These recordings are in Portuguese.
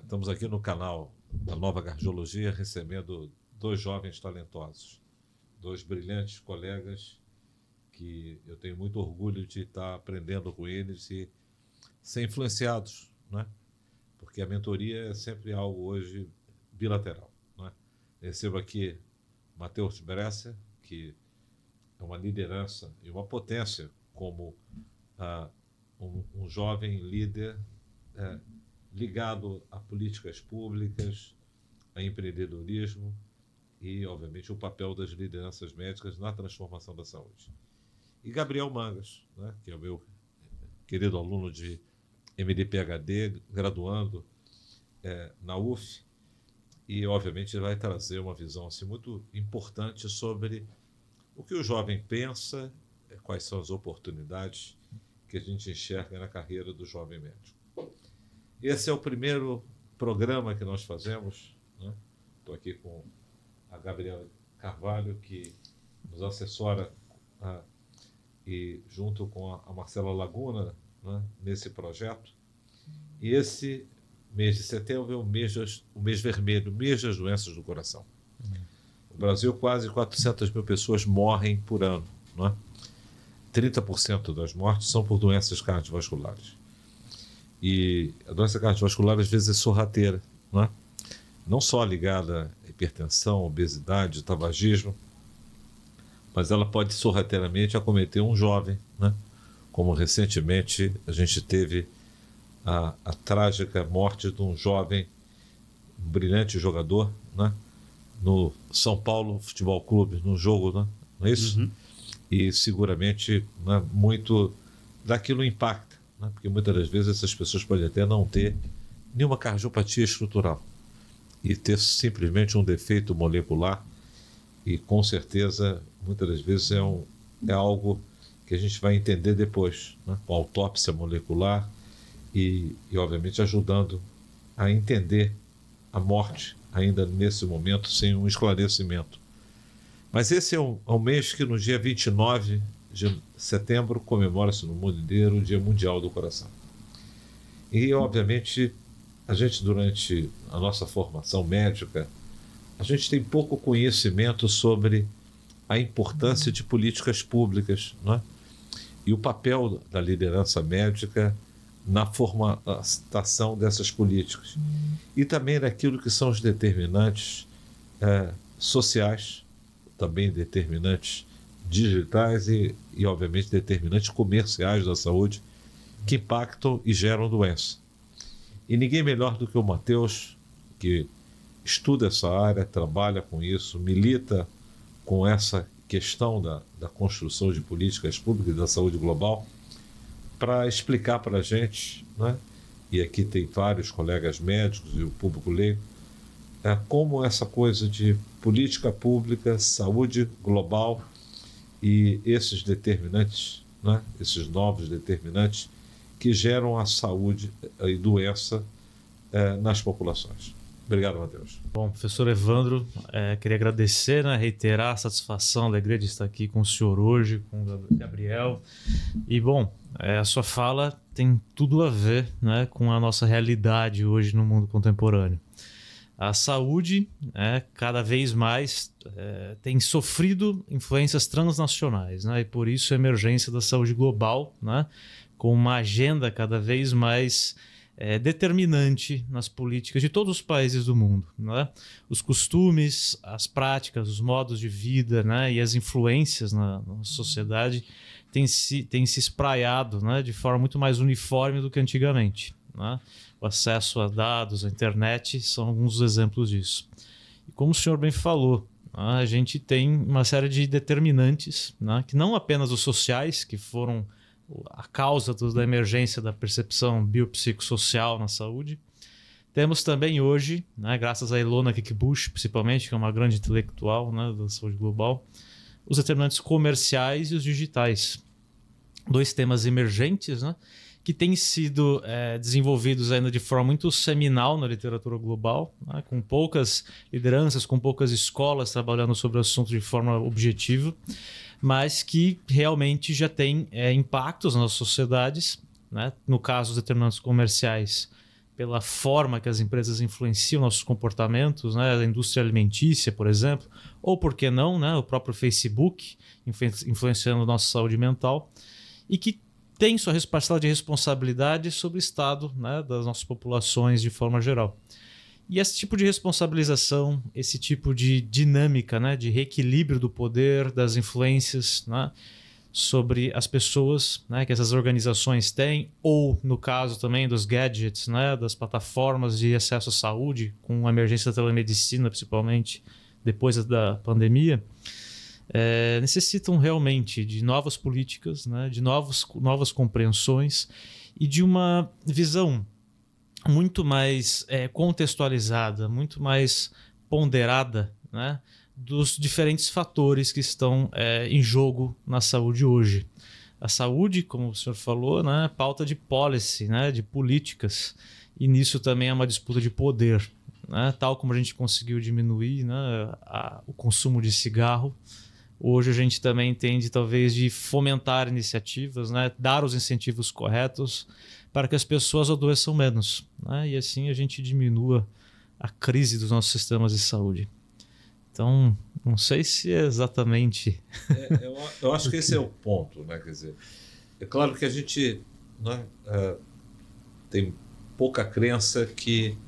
Estamos aqui no canal da Nova Cardiologia recebendo dois jovens talentosos, dois brilhantes colegas que eu tenho muito orgulho de estar aprendendo com eles e ser influenciados, né? Porque a mentoria é sempre algo hoje bilateral, né? Recebo aqui Matheus Bresser, que é uma liderança e uma potência como um jovem líder ligado a políticas públicas, a empreendedorismo e, obviamente, o papel das lideranças médicas na transformação da saúde. E Gabriel Mangas, né, que é o meu querido aluno de MD-PhD, graduando na UF, e, obviamente, ele vai trazer uma visão assim, muito importante sobre o que o jovem pensa, quais são as oportunidades que a gente enxerga na carreira do jovem médico. Esse é o primeiro programa que nós fazemos, né? Estou aqui com a Gabriela Carvalho, que nos assessora e junto com a Marcela Laguna, né, nesse projeto. E esse mês de setembro é o mês vermelho, o mês das doenças do coração. No Brasil, quase 400 mil pessoas morrem por ano, né? 30% das mortes são por doenças cardiovasculares. E a doença cardiovascular, às vezes, é sorrateira, né? Não só ligada à hipertensão, obesidade, tabagismo, mas ela pode sorrateiramente acometer um jovem, né? Como recentemente a gente teve a trágica morte de um jovem, um brilhante jogador, né? No São Paulo Futebol Clube, no jogo, né? Não é isso? Uhum. E seguramente, né, muito daquilo impacta, né? Porque muitas das vezes essas pessoas podem até não ter nenhuma cardiopatia estrutural e ter simplesmente um defeito molecular, e com certeza muitas das vezes é algo que a gente vai entender depois, né? Com a autópsia molecular e obviamente ajudando a entender a morte ainda nesse momento sem um esclarecimento. Mas esse é um mês que no dia 29 de setembro comemora-se no mundo inteiro o Dia Mundial do Coração. E, obviamente, a gente, durante a nossa formação médica, a gente tem pouco conhecimento sobre a importância de políticas públicas, né? E o papel da liderança médica na formatação dessas políticas. E também naquilo que são os determinantes sociais, também determinantes digitais e, obviamente, determinantes comerciais da saúde que impactam e geram doença. E ninguém melhor do que o Matheus, que estuda essa área, trabalha com isso, milita com essa questão da construção de políticas públicas da saúde global, para explicar para a gente, né? E aqui tem vários colegas médicos e o público leigo, como essa coisa de política pública, saúde global e esses determinantes, né? Esses novos determinantes que geram a saúde e doença nas populações. Obrigado, Matheus. Bom, professor Evandro, queria agradecer, né, reiterar a satisfação, a alegria de estar aqui com o senhor hoje, com o Gabriel. E, bom, a sua fala tem tudo a ver, né, com a nossa realidade hoje no mundo contemporâneo. A saúde, cada vez mais, tem sofrido influências transnacionais, né, e por isso a emergência da saúde global, né, com uma agenda cada vez mais determinante nas políticas de todos os países do mundo, né? Os costumes, as práticas, os modos de vida, né, e as influências na sociedade têm se espraiado, né, de forma muito mais uniforme do que antigamente, né? O acesso a dados, a internet, são alguns dos exemplos disso. E como o senhor bem falou, a gente tem uma série de determinantes, né, que não apenas os sociais, que foram a causa da emergência da percepção biopsicossocial na saúde. Temos também hoje, né, graças a Ilona Kickbush, principalmente, que é uma grande intelectual, né, da saúde global, os determinantes comerciais e os digitais. Dois temas emergentes, né, que têm sido desenvolvidos ainda de forma muito seminal na literatura global, né, com poucas lideranças, com poucas escolas trabalhando sobre o assunto de forma objetiva, mas que realmente já têm impactos nas sociedades, né, no caso dos determinantes comerciais, pela forma que as empresas influenciam nossos comportamentos, né, a indústria alimentícia, por exemplo, ou por que não, né, o próprio Facebook influenciando a nossa saúde mental, e que tem sua parcela de responsabilidade sobre o estado, né, das nossas populações de forma geral. E esse tipo de responsabilização, esse tipo de dinâmica, né, de reequilíbrio do poder, das influências, né, sobre as pessoas, né, que essas organizações têm, ou no caso também dos gadgets, né, das plataformas de acesso à saúde, com a emergência da telemedicina, principalmente depois da pandemia, necessitam realmente de novas políticas, né, de novas compreensões e de uma visão muito mais contextualizada, muito mais ponderada, né, dos diferentes fatores que estão em jogo na saúde hoje. A saúde, como o senhor falou, né, pauta de policy, né, de políticas, e nisso também é uma disputa de poder, né, tal como a gente conseguiu diminuir, né, o consumo de cigarro. Hoje a gente também entende talvez de fomentar iniciativas, né, dar os incentivos corretos para que as pessoas adoeçam menos, né, e assim a gente diminua a crise dos nossos sistemas de saúde. Então, não sei se é exatamente... Eu acho que esse é o ponto, né? Quer dizer, é claro que a gente, né, tem pouca crença que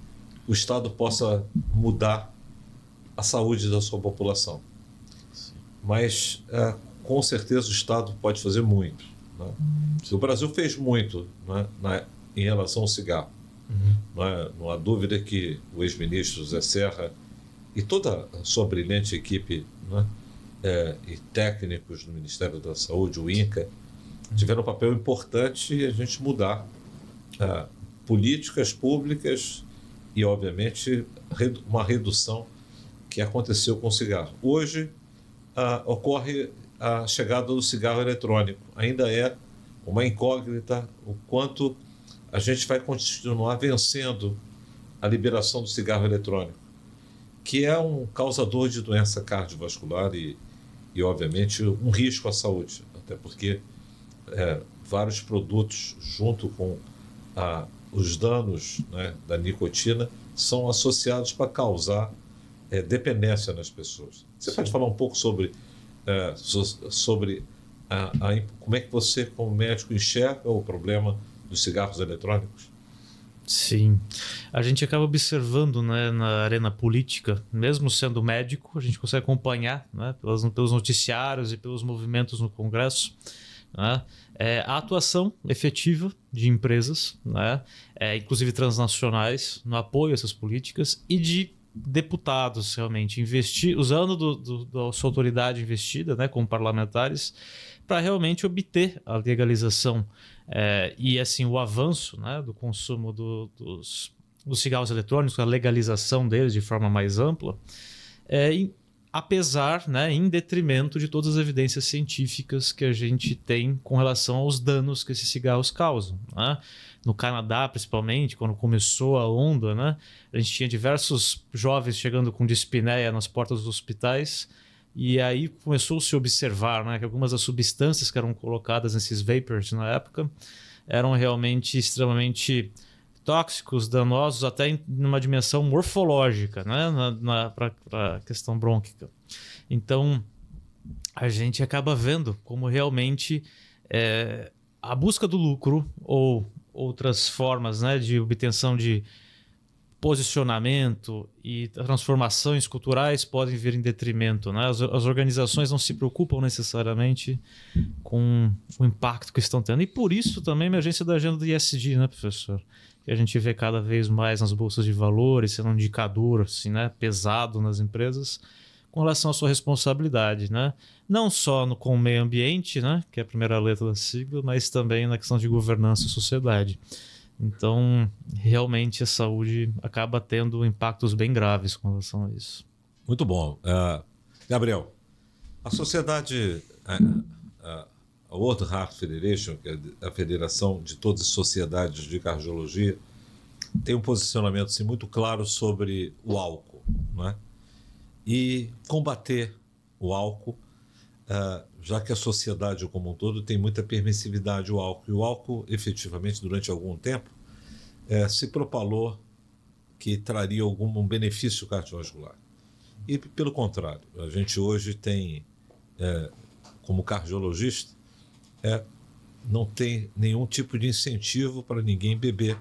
o Estado possa mudar a saúde da sua população. Sim. Mas, com certeza, o Estado pode fazer muito, né? O Brasil fez muito, né, em relação ao cigarro. Não há dúvida que o ex-ministro José Serra e toda a sua brilhante equipe, né, e técnicos do Ministério da Saúde, o INCA, tiveram um papel importante em a gente mudar políticas públicas e, obviamente, uma redução que aconteceu com o cigarro. Hoje, ocorre a chegada do cigarro eletrônico. Ainda é uma incógnita o quanto a gente vai continuar vencendo a liberação do cigarro eletrônico, que é um causador de doença cardiovascular e obviamente, um risco à saúde, até porque vários produtos, junto com os danos, né, da nicotina, são associados para causar dependência nas pessoas. Você pode falar um pouco sobre como é que você, como médico, enxerga o problema dos cigarros eletrônicos? Sim, a gente acaba observando, né, na arena política, mesmo sendo médico, a gente consegue acompanhar, né, pelos noticiários e pelos movimentos no Congresso, né, a atuação efetiva de empresas, né, inclusive transnacionais, no apoio a essas políticas, e de deputados realmente usando da sua autoridade investida, né, como parlamentares, para realmente obter a legalização e assim o avanço, né, do consumo dos cigarros eletrônicos, a legalização deles de forma mais ampla, apesar, né, em detrimento de todas as evidências científicas que a gente tem com relação aos danos que esses cigarros causam, né? No Canadá, principalmente, quando começou a onda, né, a gente tinha diversos jovens chegando com dispneia nas portas dos hospitais. E aí começou a se observar, né, que algumas das substâncias que eram colocadas nesses vapors na época eram realmente extremamente tóxicos, danosos, até em uma dimensão morfológica, né, para a questão brônquica. Então, a gente acaba vendo como realmente a busca do lucro ou outras formas, né, de obtenção de posicionamento e transformações culturais podem vir em detrimento, né? As organizações não se preocupam necessariamente com o impacto que estão tendo. E por isso também a emergência da agenda do ESG, né, professor? Que a gente vê cada vez mais nas bolsas de valores, sendo um indicador assim, né, pesado nas empresas com relação à sua responsabilidade, né? Não só com o meio ambiente, né, que é a primeira letra da sigla, mas também na questão de governança e sociedade. Então, realmente a saúde acaba tendo impactos bem graves com relação a isso. Muito bom. Gabriel, a sociedade a World Heart Federation, que é a federação de todas as sociedades de cardiologia, tem um posicionamento assim, muito claro sobre o álcool, não é? E combater o álcool, já que a sociedade como um todo tem muita permissividade ao álcool. E o álcool, efetivamente, durante algum tempo, se propalou que traria algum benefício cardiovascular. E, pelo contrário, a gente hoje tem, como cardiologista, não tem nenhum tipo de incentivo para ninguém beber.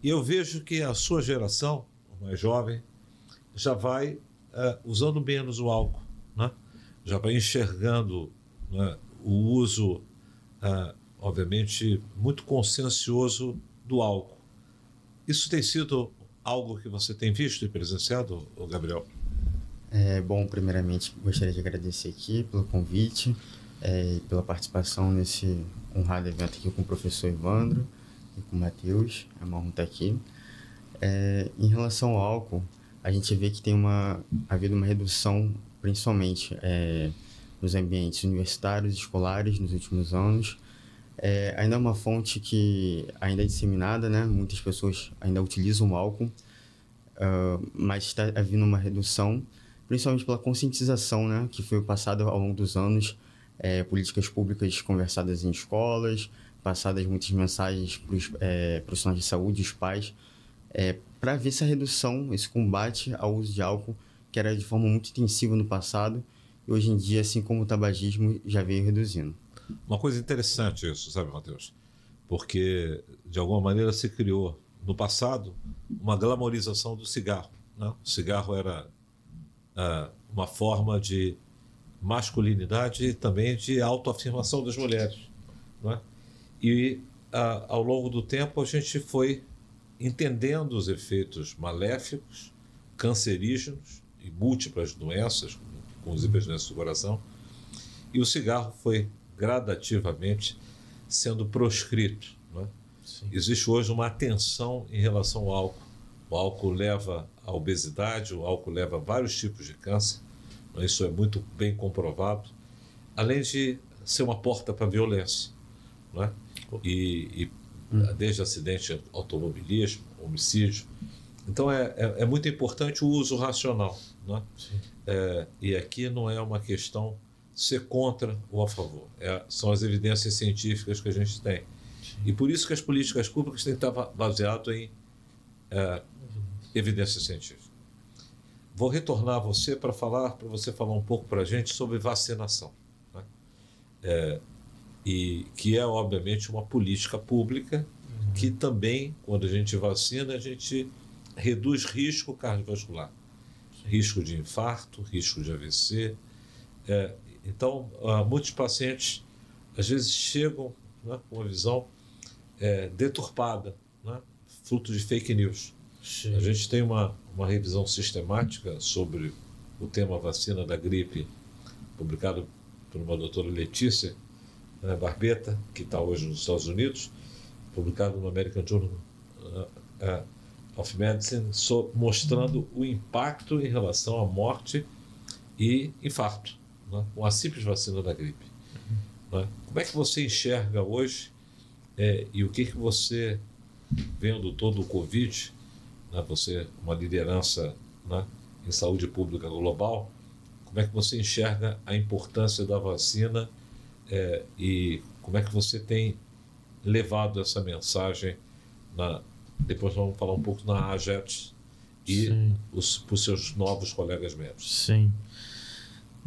E eu vejo que a sua geração, mais jovem, já vai usando menos o álcool, né? Já vai enxergando, né, o uso, obviamente, muito consciencioso do álcool. Isso tem sido algo que você tem visto e presenciado, Gabriel? Bom, primeiramente, gostaria de agradecer aqui pelo convite e pela participação nesse honrado evento aqui com o professor Evandro e com o Matheus. É uma honra estar aqui. Em relação ao álcool, a gente vê que tem havido uma redução, principalmente nos ambientes universitários e escolares nos últimos anos. Ainda é uma fonte que ainda é disseminada, né? Muitas pessoas ainda utilizam o álcool, mas está havendo uma redução, principalmente pela conscientização, né? Que foi passada ao longo dos anos, políticas públicas conversadas em escolas, passadas muitas mensagens para os profissionais de saúde, os pais, para ver essa redução, esse combate ao uso de álcool, que era de forma muito intensiva no passado, e hoje em dia, assim como o tabagismo, já veio reduzindo. Uma coisa interessante isso, sabe, Matheus? Porque, de alguma maneira, se criou, no passado, uma glamorização do cigarro, né? O cigarro era uma forma de masculinidade e também de autoafirmação das mulheres, não é? E, ao longo do tempo, a gente foi entendendo os efeitos maléficos, cancerígenos e múltiplas doenças, inclusive as doenças do coração, e o cigarro foi gradativamente sendo proscrito, não é? Existe hoje uma atenção em relação ao álcool. O álcool leva à obesidade, o álcool leva a vários tipos de câncer, não é? Isso é muito bem comprovado, além de ser uma porta para a violência, não é? E desde acidente automobilismo, homicídio. Então é muito importante o uso racional, não é? E aqui não é uma questão ser contra ou a favor. São as evidências científicas que a gente tem. Sim. E por isso que as políticas públicas têm que estar baseadas em evidências científicas. Vou retornar a você para você falar um pouco para a gente sobre vacinação, né? E que é, obviamente, uma política pública que também, quando a gente vacina, a gente reduz risco cardiovascular. Sim. Risco de infarto, risco de AVC. Então, muitos pacientes, às vezes, chegam, né, com uma visão deturpada, né, fruto de fake news. Sim. A gente tem uma revisão sistemática sobre o tema vacina da gripe, publicado por uma doutora Letícia Barbeta, que está hoje nos Estados Unidos, publicado no American Journal of Medicine, mostrando o impacto em relação à morte e infarto, né, com a simples vacina da gripe. Né? Como é que você enxerga hoje e o que você, vendo todo o Covid, né, você, uma liderança, né, em saúde pública global, como é que você enxerga a importância da vacina e como é que você tem levado essa mensagem depois vamos falar um pouco na AGET e para os seus novos colegas médicos. Sim.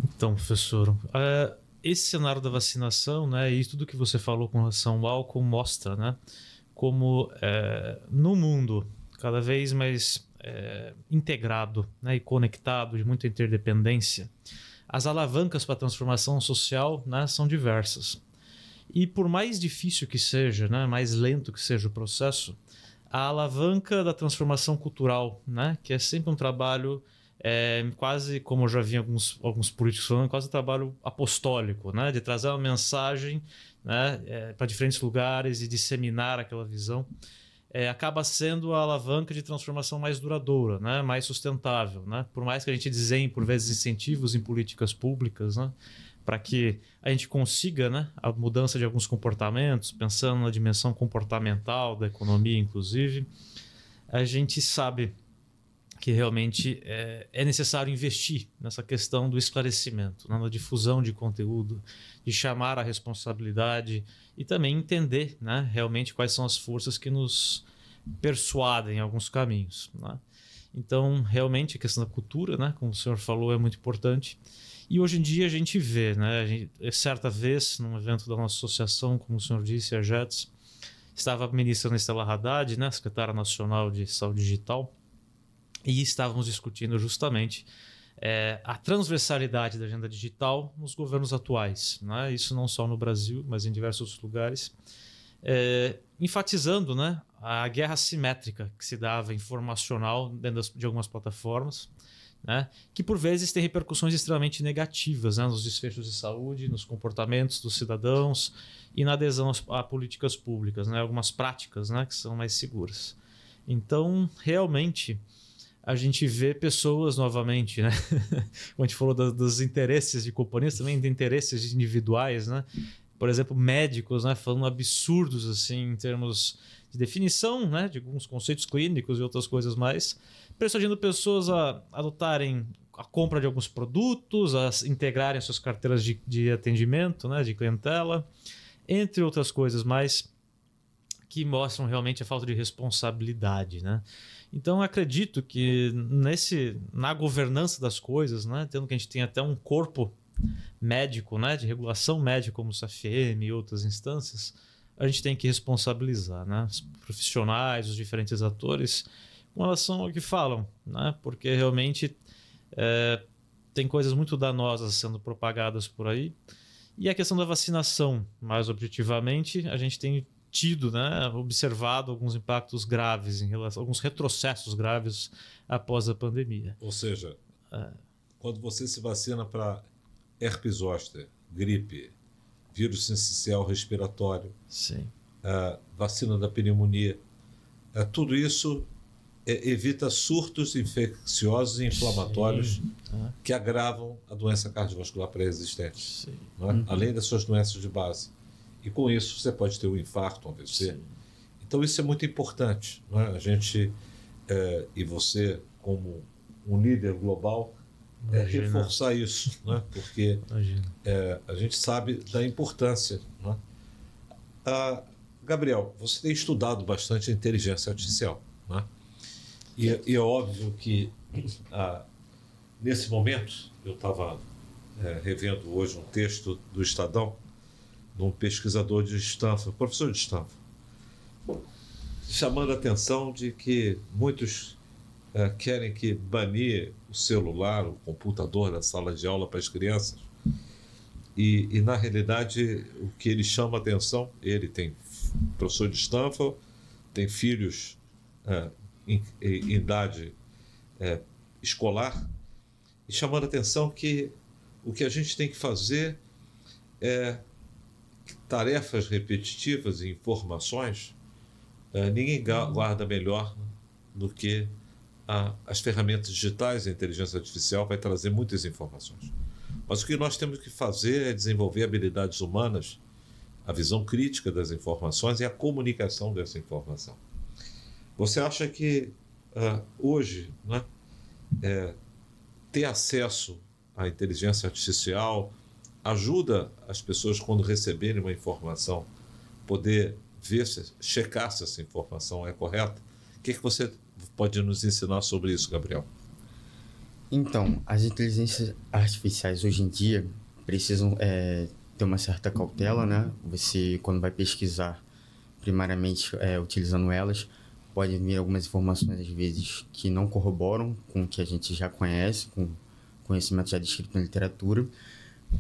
Então, professor, esse cenário da vacinação, né, e tudo que você falou com relação ao álcool mostra, né, como no mundo cada vez mais integrado, né, e conectado, de muita interdependência, as alavancas para a transformação social, né, são diversas. E por mais difícil que seja, né, mais lento que seja o processo, a alavanca da transformação cultural, né, que é sempre um trabalho quase, como eu já vi alguns políticos falando, quase um trabalho apostólico, né, de trazer uma mensagem, né, para diferentes lugares e disseminar aquela visão, acaba sendo a alavanca de transformação mais duradoura, né, mais sustentável, né, por mais que a gente desenhe, por vezes, incentivos em políticas públicas, né, para que a gente consiga, né, a mudança de alguns comportamentos, pensando na dimensão comportamental da economia, inclusive, a gente sabe que realmente é necessário investir nessa questão do esclarecimento, né, na difusão de conteúdo, de chamar a responsabilidade e também entender, né, realmente quais são as forças que nos persuadem em alguns caminhos, né? Então, realmente, a questão da cultura, né, como o senhor falou, é muito importante. E hoje em dia a gente vê, né, certa vez, num evento da nossa associação, como o senhor disse, a JETS, estava a ministra Estela Haddad, né, secretária nacional de Saúde Digital, e estávamos discutindo justamente a transversalidade da agenda digital nos governos atuais, né? Isso não só no Brasil, mas em diversos outros lugares, enfatizando, né, a guerra assimétrica que se dava informacional dentro de algumas plataformas, né, que por vezes tem repercussões extremamente negativas, né, nos desfechos de saúde, nos comportamentos dos cidadãos e na adesão a políticas públicas, né, algumas práticas, né, que são mais seguras. Então, realmente, a gente vê pessoas novamente, né? Como a gente falou dos interesses de companhias, também de interesses individuais, né? Por exemplo, médicos, né, falando absurdos assim em termos de definição, né, de alguns conceitos clínicos e outras coisas mais, persuadindo pessoas a adotarem a compra de alguns produtos, a integrarem suas carteiras de atendimento, né, de clientela, entre outras coisas mais que mostram realmente a falta de responsabilidade, né? Então, eu acredito que na governança das coisas, né, tendo que a gente tem até um corpo médico, né, de regulação médica, como o CFM e outras instâncias, a gente tem que responsabilizar, né, os profissionais, os diferentes atores, com relação ao que falam, né, porque realmente tem coisas muito danosas sendo propagadas por aí. E a questão da vacinação, mais objetivamente, a gente tem tido, né, observado alguns impactos graves em relação, alguns retrocessos graves após a pandemia. Ou seja, quando você se vacina para herpes zoster, gripe, vírus sincicial respiratório, sim, vacina da pneumonia, tudo isso evita surtos infecciosos e inflamatórios que agravam a doença cardiovascular pré-existente, não é? Além das suas doenças de base. E com isso você pode ter um infarto, um AVC. Sim. Então isso é muito importante, não é? A gente, e você como um líder global, reforçar isso, não é? Porque a gente sabe da importância. Não é? Gabriel, você tem estudado bastante a inteligência artificial, não é? E é óbvio que nesse momento, eu estava revendo hoje um texto do Estadão, de um pesquisador de Stanford, professor de Stanford, chamando a atenção de que muitos querem que banir o celular, o computador da sala de aula para as crianças. E na realidade, o que ele chama a atenção, ele tem professor de Stanford, tem filhos em idade escolar, e chamando a atenção que o que a gente tem que fazer é tarefas repetitivas e informações, ninguém guarda melhor do que as ferramentas digitais. A inteligência artificial vai trazer muitas informações. Mas o que nós temos que fazer é desenvolver habilidades humanas, a visão crítica das informações e a comunicação dessa informação. Você acha que hoje, né, ter acesso à inteligência artificial ajuda as pessoas, quando receberem uma informação, poder ver, checar se essa informação é correta? O que você pode nos ensinar sobre isso, Gabriel? Então, as inteligências artificiais hoje em dia precisam ter uma certa cautela, né? Você, quando vai pesquisar, primariamente utilizando elas, pode vir algumas informações, às vezes, que não corroboram com o que a gente já conhece, com conhecimento já descrito na literatura.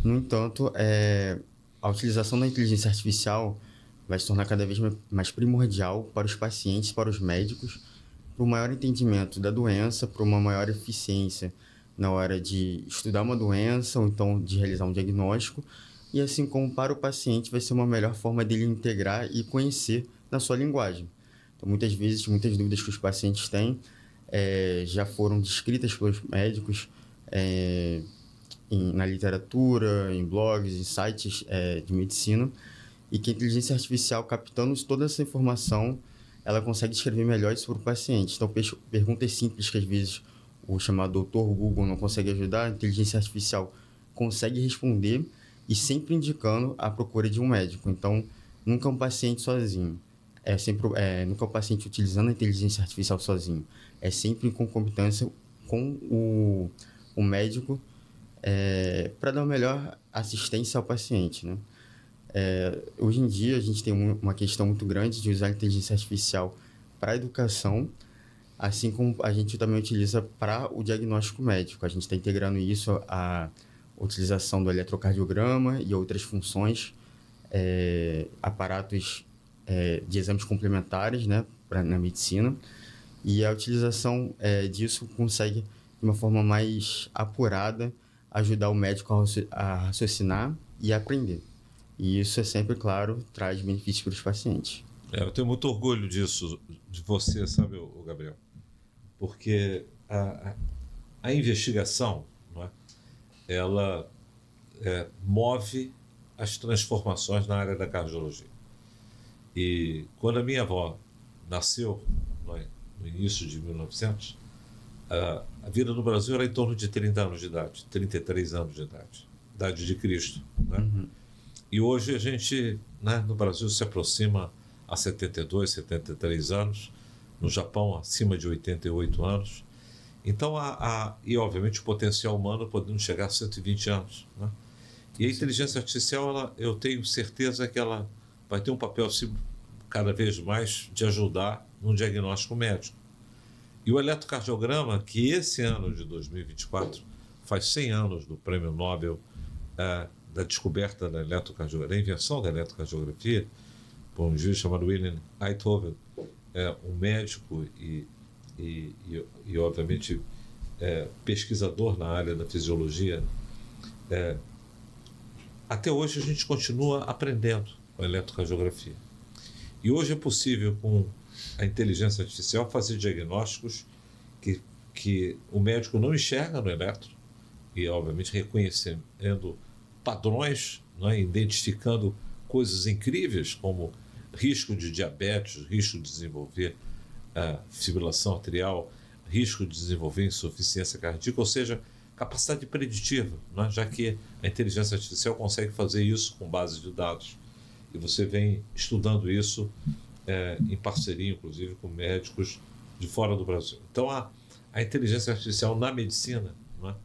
No entanto, a utilização da inteligência artificial vai se tornar cada vez mais primordial para os pacientes, para os médicos, para o maior entendimento da doença, para uma maior eficiência na hora de estudar uma doença ou então de realizar um diagnóstico. E assim como para o paciente vai ser uma melhor forma dele integrar e conhecer na sua linguagem. Então, muitas vezes, muitas dúvidas que os pacientes têm já foram descritas pelos médicos na literatura, em blogs, em sites de medicina, e que a inteligência artificial, captando toda essa informação, ela consegue escrever melhor isso para o paciente. Então, perguntas simples que às vezes o chamado doutor Google não consegue ajudar, a inteligência artificial consegue responder e sempre indicando a procura de um médico. Então, nunca um paciente sozinho. Nunca um paciente utilizando a inteligência artificial sozinho. É sempre em concomitância com o médico para dar a melhor assistência ao paciente, né? Hoje em dia, a gente tem uma questão muito grande de usar a inteligência artificial para a educação, assim como a gente também utiliza para o diagnóstico médico. A gente está integrando isso à utilização do eletrocardiograma e outras funções, aparatos de exames complementares, né, na medicina. E a utilização disso consegue, de uma forma mais apurada, ajudar o médico a raciocinar e a aprender. E isso é sempre, claro, traz benefícios para os pacientes. Eu tenho muito orgulho disso, de você, sabe, Gabriel? Porque a investigação, não é? Ela move as transformações na área da cardiologia. E quando a minha avó nasceu, não é? No início de 1900, a vida no Brasil era em torno de 30 anos de idade, 33 anos de idade de Cristo, né? Uhum. E hoje a gente, né, no Brasil se aproxima a 72, 73 anos, no Japão acima de 88 anos. Então, e obviamente o potencial humano podendo chegar a 120 anos, né? E a inteligência artificial, eu tenho certeza que ela vai ter um papel cada vez mais de ajudar no diagnóstico médico. E o eletrocardiograma, que esse ano de 2024 faz 100 anos do Prêmio Nobel da descoberta da eletrocardiografia, da invenção da eletrocardiografia, por um juiz chamado William Einthoven, um médico e obviamente, pesquisador na área da fisiologia. Até hoje a gente continua aprendendo com a eletrocardiografia. E hoje é possível, com a inteligência artificial, fazer diagnósticos que o médico não enxerga no eletro, e obviamente reconhecendo padrões, né, identificando coisas incríveis como risco de diabetes, risco de desenvolver fibrilação arterial, risco de desenvolver insuficiência cardíaca, ou seja, capacidade preditiva, né, já que a inteligência artificial consegue fazer isso com base de dados. E você vem estudando isso em parceria, inclusive, com médicos de fora do Brasil. Então, a inteligência artificial na medicina, né,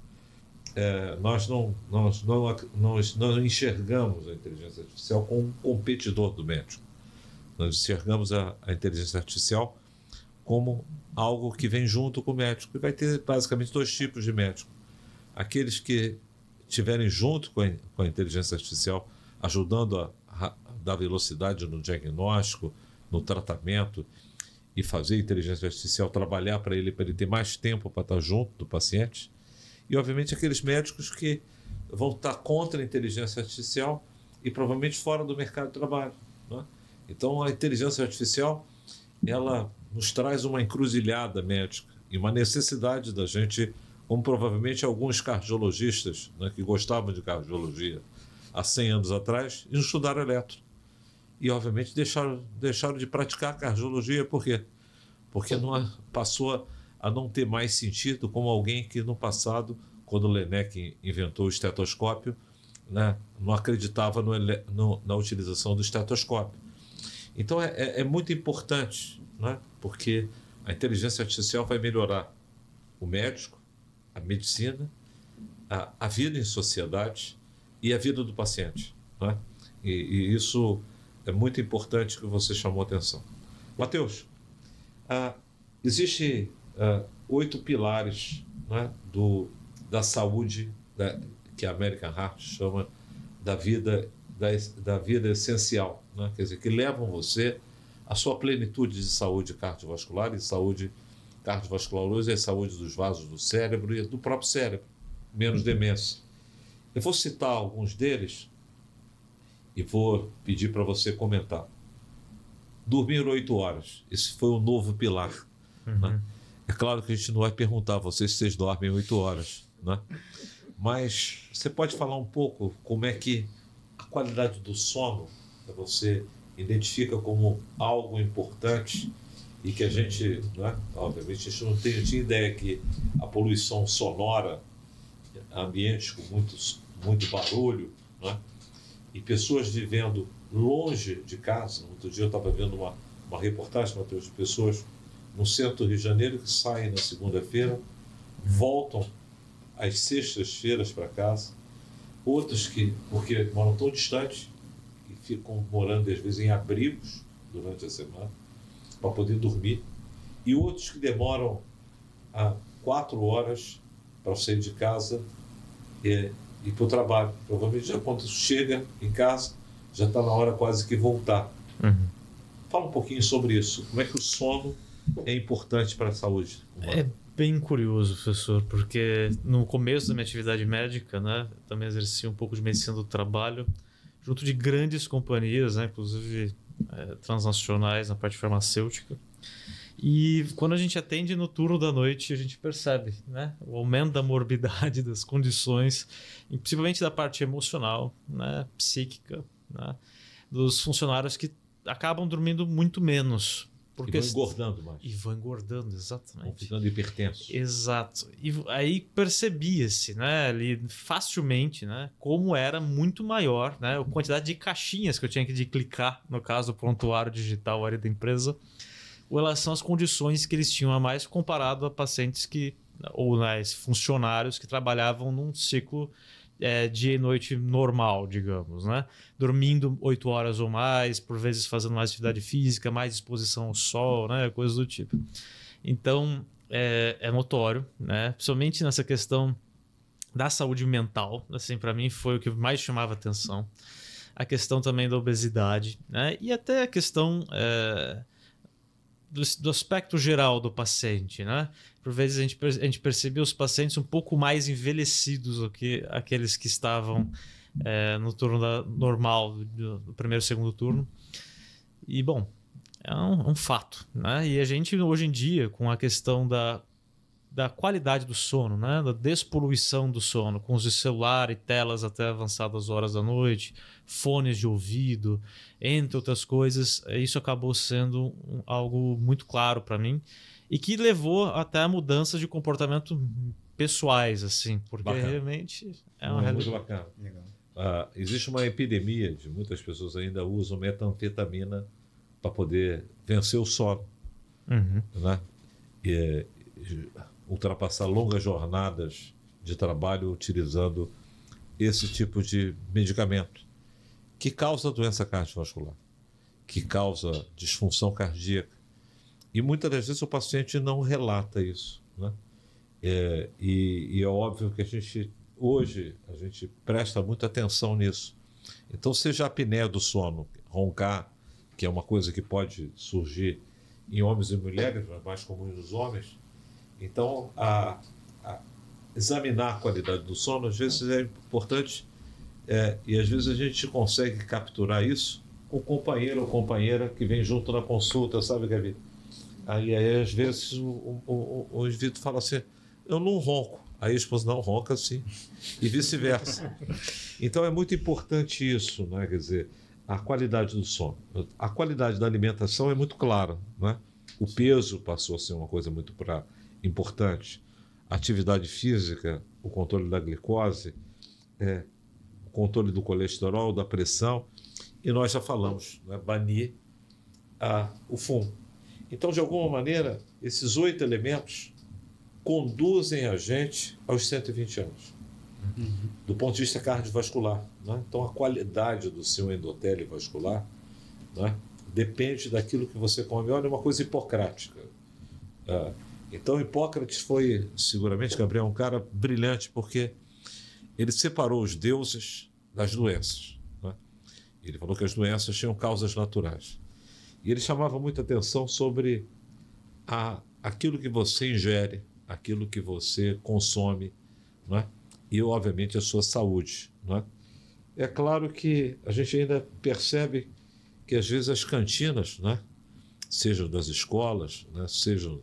nós não enxergamos a inteligência artificial como um competidor do médico. Nós enxergamos a inteligência artificial como algo que vem junto com o médico. E vai ter basicamente dois tipos de médico. Aqueles que estiverem junto com a inteligência artificial, ajudando a dar velocidade no diagnóstico, no tratamento, e fazer a inteligência artificial trabalhar para ele ter mais tempo para estar junto do paciente. E, obviamente, aqueles médicos que vão estar contra a inteligência artificial e provavelmente fora do mercado de trabalho, né? Então, a inteligência artificial, ela nos traz uma encruzilhada médica e uma necessidade da gente, como provavelmente alguns cardiologistas, né, que gostavam de cardiologia há 100 anos atrás, e estudaram eletro. E, obviamente, deixaram de praticar cardiologia. Por quê? Porque passou a não ter mais sentido, como alguém que no passado, quando o Laennec inventou o estetoscópio, né, não acreditava na utilização do estetoscópio. Então é muito importante, né, porque a inteligência artificial vai melhorar o médico, a medicina, a vida em sociedade e a vida do paciente, né? E isso é muito importante que você chamou a atenção. Matheus, existe 8 pilares, né, da saúde, que a American Heart chama da vida essencial, né? Quer dizer, que levam você à sua plenitude de saúde cardiovascular, e saúde cardiovascular e saúde dos vasos do cérebro e do próprio cérebro, menos demência. Eu vou citar alguns deles e vou pedir para você comentar. Dormir 8 horas, esse foi um novo pilar. Uhum. Né? É claro que a gente não vai perguntar a vocês se vocês dormem 8 horas, né? Mas você pode falar um pouco como é que a qualidade do sono você identifica como algo importante e que a gente, né, obviamente, a gente não tinha ideia que a poluição sonora, ambientes com muito barulho, né, e pessoas vivendo longe de casa. Outro dia eu estava vendo uma reportagem, Matheus, de pessoas no centro do Rio de Janeiro que saem na segunda-feira, voltam às sextas-feiras para casa, outros que, porque moram tão distantes, que ficam morando às vezes em abrigos durante a semana para poder dormir, e outros que demoram 4 horas para sair de casa e para o trabalho. Provavelmente já quando chega em casa já está na hora quase que voltar. Fala um pouquinho sobre isso. Como é que o sono é importante para a saúde humana? É bem curioso, professor, porque no começo da minha atividade médica, né, também exerci um pouco de medicina do trabalho junto de grandes companhias, né, inclusive transnacionais na parte farmacêutica. E quando a gente atende no turno da noite, a gente percebe, né, o aumento da morbidade, das condições, principalmente da parte emocional, né, psíquica, né, dos funcionários que acabam dormindo muito menos. Porque e vão engordando mais. E vão engordando, exatamente. Vão ficando hipertensos. Exato. E aí percebia-se, né, ali facilmente, né, como era muito maior, né, a quantidade de caixinhas que eu tinha que clicar, no caso, o prontuário digital ali da empresa, com relação às condições que eles tinham a mais comparado a pacientes ou funcionários que trabalhavam num ciclo dia e noite normal, digamos, né? Dormindo 8 horas ou mais, por vezes fazendo mais atividade física, mais exposição ao sol, né? Coisas do tipo. Então, é notório, né? Principalmente nessa questão da saúde mental, assim, para mim foi o que mais chamava atenção. A questão também da obesidade, né? E até a questão do aspecto geral do paciente, né? Por vezes a gente percebia os pacientes um pouco mais envelhecidos do que aqueles que estavam no turno normal, do primeiro e segundo turno. E, bom, é um fato, né? E a gente, hoje em dia, com a questão da qualidade do sono, né? Da despoluição do sono, com uso de celular e telas até avançadas horas da noite, fones de ouvido, entre outras coisas, isso acabou sendo algo muito claro para mim e que levou até a mudanças de comportamento pessoais, assim, porque bacana. Realmente é uma realidade. Muito bacana. Legal. Existe uma epidemia de muitas pessoas ainda usam metanfetamina para poder vencer o sono, né? Ultrapassar longas jornadas de trabalho utilizando esse tipo de medicamento que causa doença cardiovascular, que causa disfunção cardíaca. E muitas das vezes o paciente não relata isso, né? E é óbvio que hoje a gente presta muita atenção nisso. Então, seja a apneia do sono, roncar, que é uma coisa que pode surgir em homens e mulheres, mas mais comum nos homens. Então, examinar a qualidade do sono, às vezes é importante, e às vezes a gente consegue capturar isso com o companheiro ou companheira que vem junto na consulta, sabe, Gabi? Aí às vezes o indivíduo fala assim, eu não ronco. Aí a esposa não ronca, sim, e vice-versa. Então é muito importante isso, né? Quer dizer, a qualidade do sono. A qualidade da alimentação é muito clara, né? O peso passou a ser uma coisa muito importante. A atividade física, o controle da glicose, o controle do colesterol, da pressão, e nós já falamos, né? Banir o fumo. Então, de alguma maneira, esses 8 elementos conduzem a gente aos 120 anos, do ponto de vista cardiovascular, né? Então, a qualidade do seu endotélio vascular, né, depende daquilo que você come. Olha, uma coisa hipocrática. Então, Hipócrates foi, seguramente, Gabriel, um cara brilhante, porque ele separou os deuses das doenças, né? Ele falou que as doenças tinham causas naturais. E ele chamava muita atenção sobre aquilo que você ingere, aquilo que você consome, né? E, obviamente, a sua saúde, né? É claro que a gente ainda percebe que, às vezes, as cantinas, né, sejam das escolas, né, sejam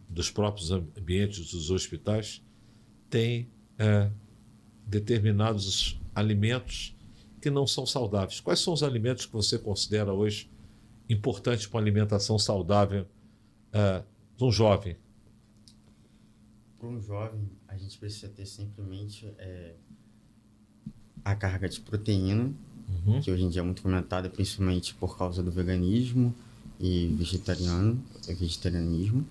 dos próprios ambientes dos hospitais, têm determinados alimentos que não são saudáveis. Quais são os alimentos que você considera hoje importantes para uma alimentação saudável de um jovem? Para um jovem, a gente precisa ter sempre em mente a carga de proteína, que hoje em dia é muito comentada, principalmente por causa do veganismo e vegetarianismo.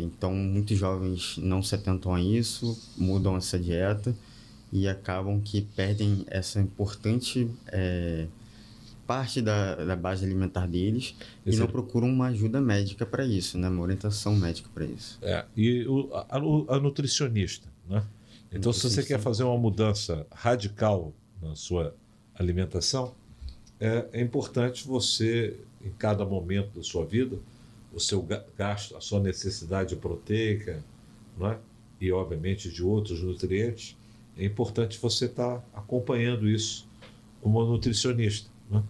Então, muitos jovens não se atentam a isso, mudam essa dieta e acabam que perdem essa importante parte da base alimentar deles e não procuram uma ajuda médica para isso, né? Uma orientação médica para isso. E a nutricionista, né? Então, se você quer fazer uma mudança radical na sua alimentação, é importante você, em cada momento da sua vida, o seu gasto, a sua necessidade proteica, né? E, obviamente, de outros nutrientes, é importante você estar acompanhando isso como nutricionista, né?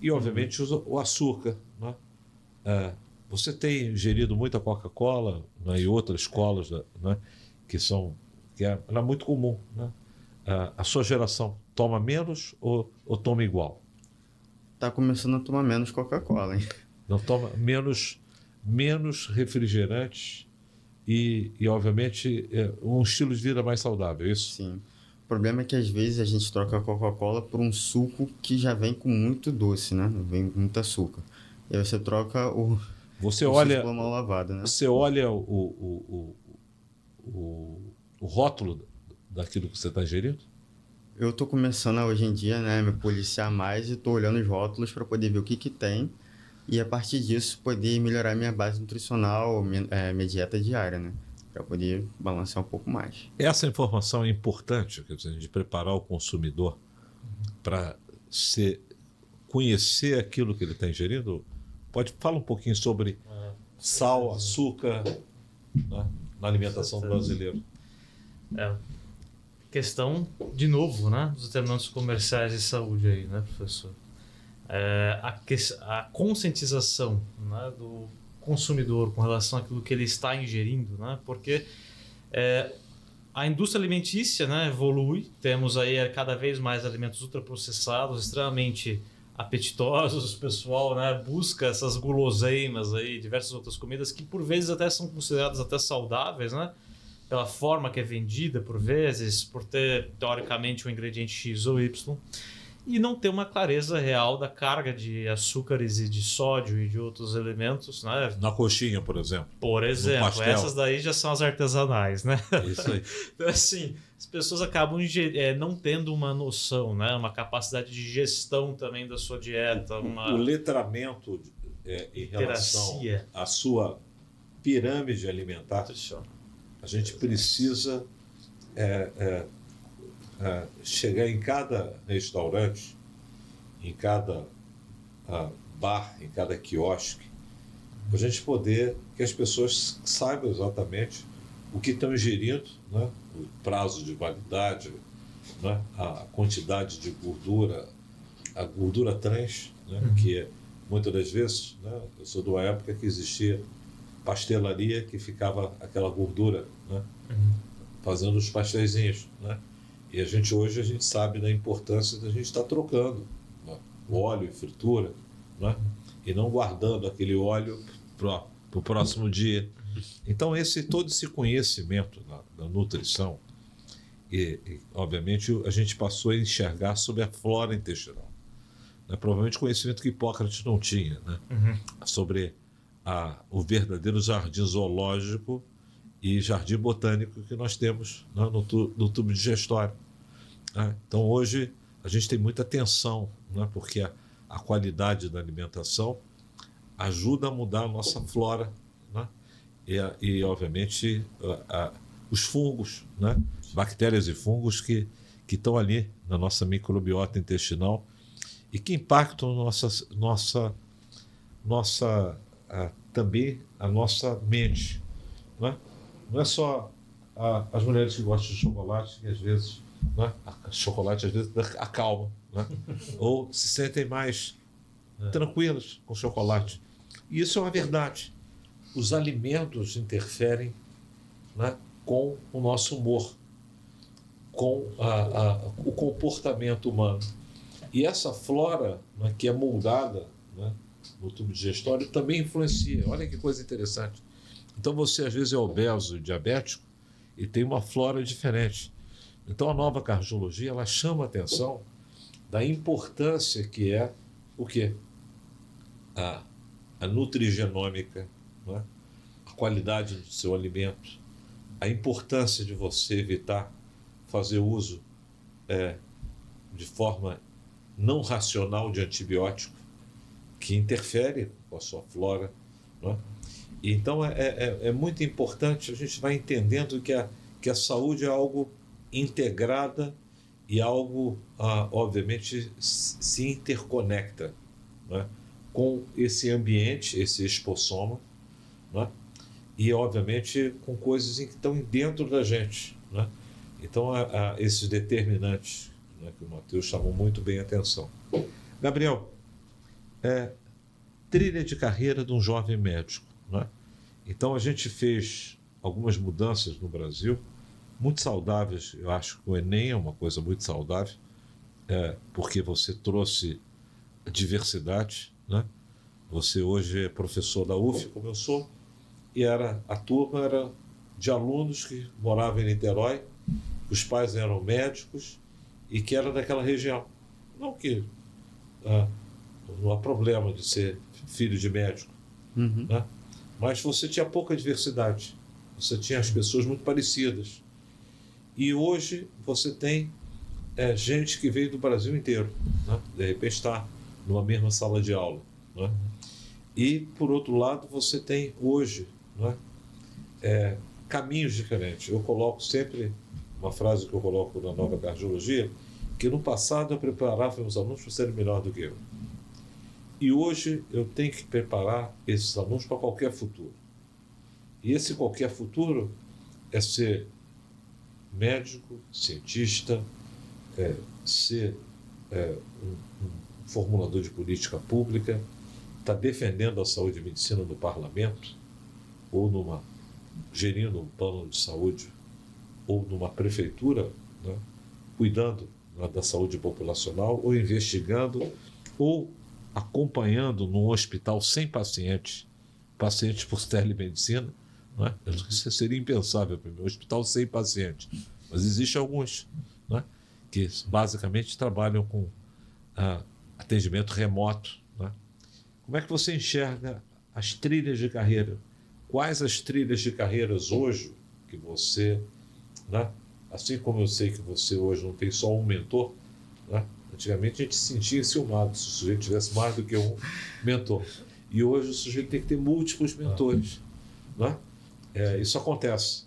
E, obviamente, o açúcar, né? Você tem ingerido muita Coca-Cola, né? E outras colas, né? Ela é muito comum, né? A sua geração toma menos ou toma igual? Está começando a tomar menos Coca-Cola, hein? Não toma menos refrigerantes e obviamente, um estilo de vida mais saudável, é isso? Sim. O problema é que às vezes a gente troca a Coca-Cola por um suco que já vem com muito doce, né? Vem com muito açúcar. E aí você troca o suco mal lavado, né? Você olha o rótulo daquilo que você está ingerindo? Eu estou começando hoje em dia, né, me policiar mais e estou olhando os rótulos para poder ver o que tem e a partir disso poder melhorar minha base nutricional, minha dieta diária, né? Para poder balancear um pouco mais. Essa informação é importante, quer dizer, de preparar o consumidor para conhecer aquilo que ele está ingerindo. Fala um pouquinho sobre sal, açúcar, né, na alimentação do brasileiro. Questão, de novo, né, dos determinantes comerciais de saúde aí, né, professor? A conscientização, né, do consumidor com relação àquilo que ele está ingerindo, né, porque a indústria alimentícia, né, evolui, temos aí cada vez mais alimentos ultraprocessados, extremamente apetitosos, o pessoal, né, busca essas guloseimas aí, diversas outras comidas que por vezes até são consideradas até saudáveis, né, pela forma que é vendida, por vezes, por ter, teoricamente, um ingrediente X ou Y, e não ter uma clareza real da carga de açúcares e de sódio e de outros elementos, né? Na coxinha, por exemplo. Por exemplo, essas daí já são as artesanais, né? Isso aí. Então, assim, as pessoas acabam não tendo uma noção, né? Uma capacidade de gestão também da sua dieta. O letramento em relação à sua pirâmide alimentar, a gente precisa chegar em cada restaurante, em cada bar, em cada quiosque, para a gente poder que as pessoas saibam exatamente o que estão ingerindo, né? O prazo de validade, né? A quantidade de gordura, a gordura trans, né? Que muitas das vezes, né? Eu sou de uma época que existia pastelaria que ficava aquela gordura, né? Fazendo os pastéisinhos, né? E hoje a gente sabe da importância da gente estar trocando, né? O óleo e fritura, né? E não guardando aquele óleo para o próximo dia. Então todo esse conhecimento da nutrição e obviamente a gente passou a enxergar sobre a flora intestinal, né? Provavelmente conhecimento que Hipócrates não tinha, né? Sobre o verdadeiro jardim zoológico e jardim botânico que nós temos, né, no tubo digestório, né? Então hoje a gente tem muita atenção, né, porque a qualidade da alimentação ajuda a mudar a nossa flora, né? E obviamente os fungos, né? Bactérias e fungos que estão ali na nossa microbiota intestinal e que impactam também a nossa mente, né? Não é só as mulheres que gostam de chocolate, que às vezes, né? Chocolate às vezes acalma, né? Ou se sentem mais tranquilas com chocolate. E isso é uma verdade. Os alimentos interferem, né, com o nosso humor, com o comportamento humano. E essa flora, né, que é moldada, né, no tubo digestório, também influencia. Olha que coisa interessante. Então você às vezes é obeso, diabético, e tem uma flora diferente. Então a nova cardiologia, ela chama a atenção da importância que é o quê? A nutrigenômica, né? A qualidade do seu alimento, a importância de você evitar fazer uso de forma não racional de antibiótico, que interfere com a sua flora, né? Então é muito importante, a gente vai entendendo que a saúde é algo integrada e algo, obviamente, se interconecta, né, com esse ambiente, esse expossoma, né, e, obviamente, com coisas que estão dentro da gente, né? Então, esses determinantes, né, que o Matheus chamou muito bem a atenção. Gabriel, trilha de carreira de um jovem médico, né? Então, a gente fez algumas mudanças no Brasil, muito saudáveis. Eu acho que o Enem é uma coisa muito saudável, porque você trouxe diversidade, né? Você hoje é professor da UF, como eu sou, e a turma era de alunos que moravam em Niterói, os pais eram médicos e que era daquela região. Não que não há problema de ser filho de médico, né? Mas você tinha pouca diversidade, você tinha as pessoas muito parecidas. E hoje você tem gente que veio do Brasil inteiro, né? De repente está numa mesma sala de aula, né? E, por outro lado, você tem hoje, né, caminhos diferentes. Eu coloco sempre uma frase que eu coloco na nova cardiologia, que no passado eu preparava meus alunos para serem melhor do que eu. E hoje eu tenho que preparar esses alunos para qualquer futuro. E esse qualquer futuro é ser médico, cientista, ser um formulador de política pública, está defendendo a saúde e medicina no parlamento, ou gerindo um plano de saúde, ou numa prefeitura, né, cuidando, né, da saúde populacional, ou investigando, ou acompanhando num hospital sem pacientes por telemedicina, né? Isso seria impensável para mim, um hospital sem pacientes. Mas existem alguns, né, que basicamente trabalham com atendimento remoto, né? Como é que você enxerga as trilhas de carreira? Quais as trilhas de carreiras hoje que você, né, assim como eu sei que você hoje não tem só um mentor, né? Antigamente a gente se sentia enciumado se o sujeito tivesse mais do que um mentor. E hoje o sujeito tem que ter múltiplos mentores, né? Isso acontece.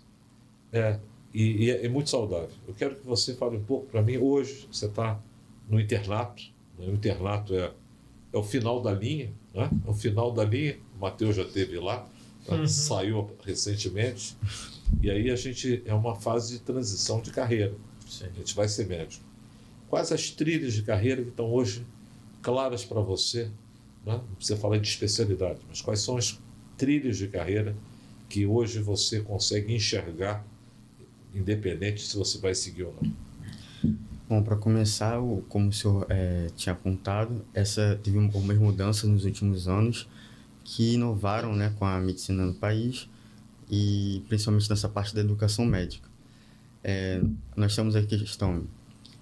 E é muito saudável. Eu quero que você fale um pouco para mim. Hoje você está no internato, né? O internato é o final da linha, né? É o final da linha. O Matheus já esteve lá, saiu recentemente. E aí é uma fase de transição de carreira. Sim. A gente vai ser médico. Quais as trilhas de carreira que estão hoje claras para você, né? Não precisa falar de especialidade, mas quais são as trilhas de carreira que hoje você consegue enxergar, independente se você vai seguir ou não? Bom, para começar, como o senhor tinha apontado, teve algumas mudanças nos últimos anos que inovaram, né, com a medicina no país e principalmente nessa parte da educação médica. Nós temos a questão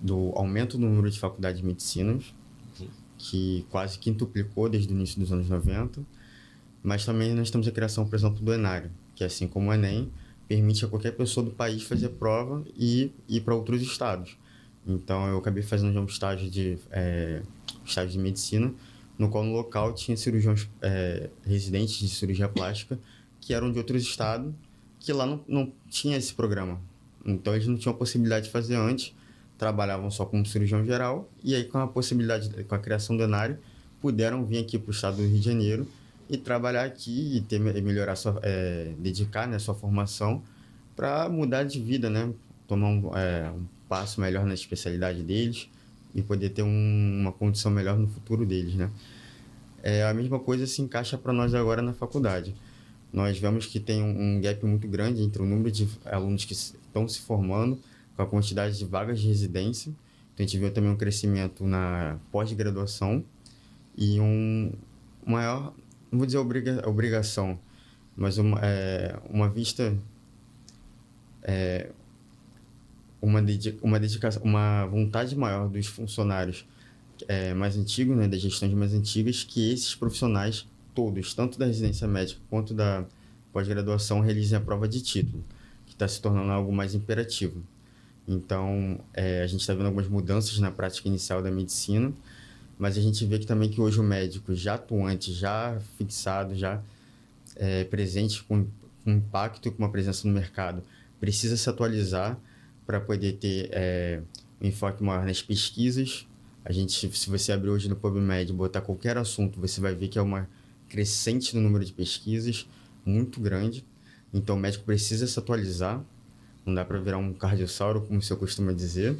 do aumento do número de faculdades de medicina, que quase quintuplicou desde o início dos anos 90, mas também nós temos a criação, por exemplo, do ENARE, que assim como o Enem, permite a qualquer pessoa do país fazer prova e ir para outros estados. Então, eu acabei fazendo um estágio de medicina, no qual no local tinha cirurgiões residentes de cirurgia plástica que eram de outros estados, que lá não tinha esse programa. Então, eles não tinham a possibilidade de fazer antes, trabalhavam só como cirurgião geral, e aí com a criação do ENARE, puderam vir aqui para o estado do Rio de Janeiro e trabalhar aqui e melhorar dedicar, né, sua formação para mudar de vida, né? Tomar um passo melhor na especialidade deles e poder ter uma condição melhor no futuro deles, né? A mesma coisa se encaixa para nós agora na faculdade. Nós vemos que tem um gap muito grande entre o número de alunos que estão se formando com a quantidade de vagas de residência. Então, a gente viu também um crescimento na pós-graduação e um maior, não vou dizer obrigação, mas uma vista, uma dedicação, uma vontade maior dos funcionários mais antigos, né, das gestões mais antigas, que esses profissionais todos, tanto da residência médica quanto da pós-graduação, realizem a prova de título, que está se tornando algo mais imperativo. Então, a gente está vendo algumas mudanças na prática inicial da medicina, mas a gente vê que também que hoje o médico já atuante, já fixado, já presente com impacto e com uma presença no mercado, precisa se atualizar para poder ter um enfoque maior nas pesquisas. Se você abrir hoje no PubMed e botar qualquer assunto, você vai ver que é uma crescente no número de pesquisas, muito grande. Então, o médico precisa se atualizar. Não dá para virar um cardiossauro, como o senhor costuma dizer.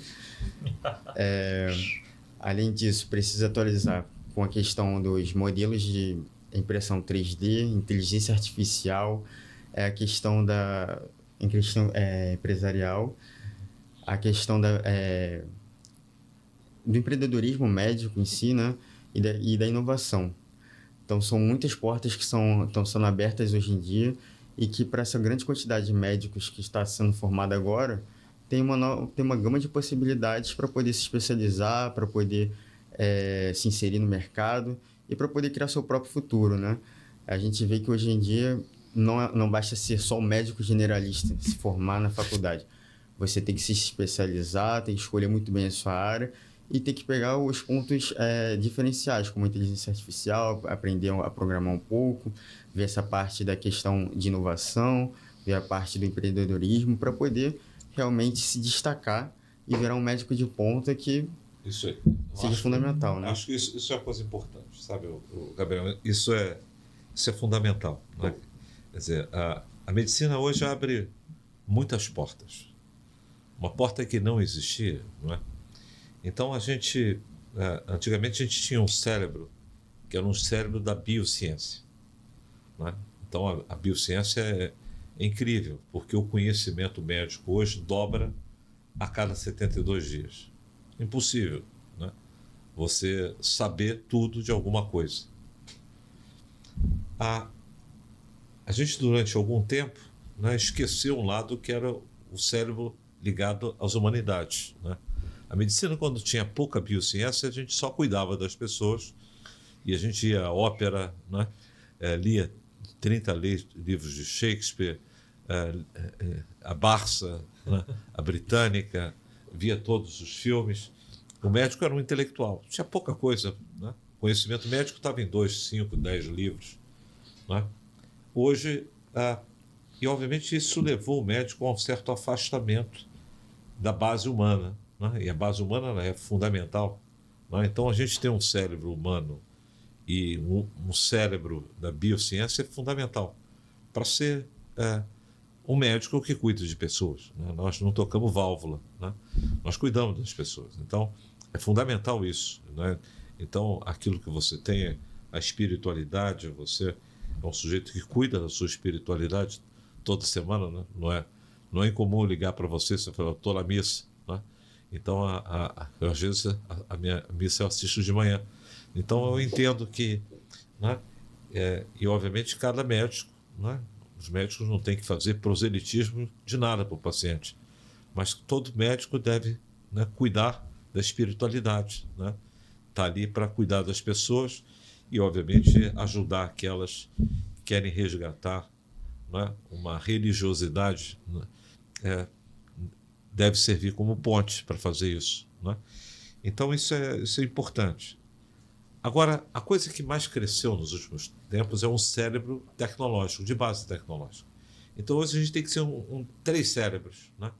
Além disso, precisa atualizar com a questão dos modelos de impressão 3D, inteligência artificial, a questão empresarial, a questão do empreendedorismo médico em si, né? E da inovação. Então, são muitas portas que estão sendo abertas hoje em dia e que, para essa grande quantidade de médicos que está sendo formada agora, tem uma gama de possibilidades para poder se especializar, para poder se inserir no mercado e para poder criar seu próprio futuro, né? A gente vê que hoje em dia não basta ser só um médico generalista, se formar na faculdade. Você tem que se especializar, tem que escolher muito bem a sua área e tem que pegar os pontos diferenciais, como a inteligência artificial, aprender a programar um pouco, ver essa parte da questão de inovação, ver a parte do empreendedorismo, para poder realmente se destacar e virar um médico de ponta que seja fundamental, né? Acho que isso é uma coisa importante, sabe, Gabriel? Isso é fundamental, né? Quer dizer, a medicina hoje abre muitas portas. Uma porta que não existia, não é? Então, antigamente a gente tinha um cérebro, que era um cérebro da biociência, não é? Então, a biociência é incrível, porque o conhecimento médico hoje dobra a cada 72 dias. Impossível, né? Você saber tudo de alguma coisa. A gente, durante algum tempo, né, esqueceu um lado que era o cérebro ligado às humanidades, né? A medicina, quando tinha pouca biociência, a gente só cuidava das pessoas e a gente ia à ópera, né? Lia 30 livros de Shakespeare, a Barça, né? A Britânica, via todos os filmes. O médico era um intelectual, tinha pouca coisa, né? O conhecimento médico estava em 2, 5, 10 livros, né? Hoje, e obviamente isso levou o médico a um certo afastamento da base humana, né? E a base humana ela é fundamental, né? Então a gente tem um cérebro humano e um cérebro da biociência é fundamental para ser um médico que cuida de pessoas, né? Nós não tocamos válvula, né? Nós cuidamos das pessoas. Então é fundamental isso, né? Então aquilo que você tem, a espiritualidade, você é um sujeito que cuida da sua espiritualidade toda semana, né? Não é incomum ligar para você e falar, estou na missa, né? Então, às vezes, a minha missa eu assisto de manhã. Então, eu entendo que, né? E, obviamente, cada médico, né? Os médicos não têm que fazer proselitismo de nada para o paciente, mas todo médico deve, né, cuidar da espiritualidade, né? Está ali para cuidar das pessoas e, obviamente, ajudar aquelas que querem resgatar, né, uma religiosidade, né? Deve servir como ponte para fazer isso, né? Então, isso é importante. Agora, a coisa que mais cresceu nos últimos tempos é um cérebro tecnológico, de base tecnológica. Então, hoje a gente tem que ser 3 cérebros, né?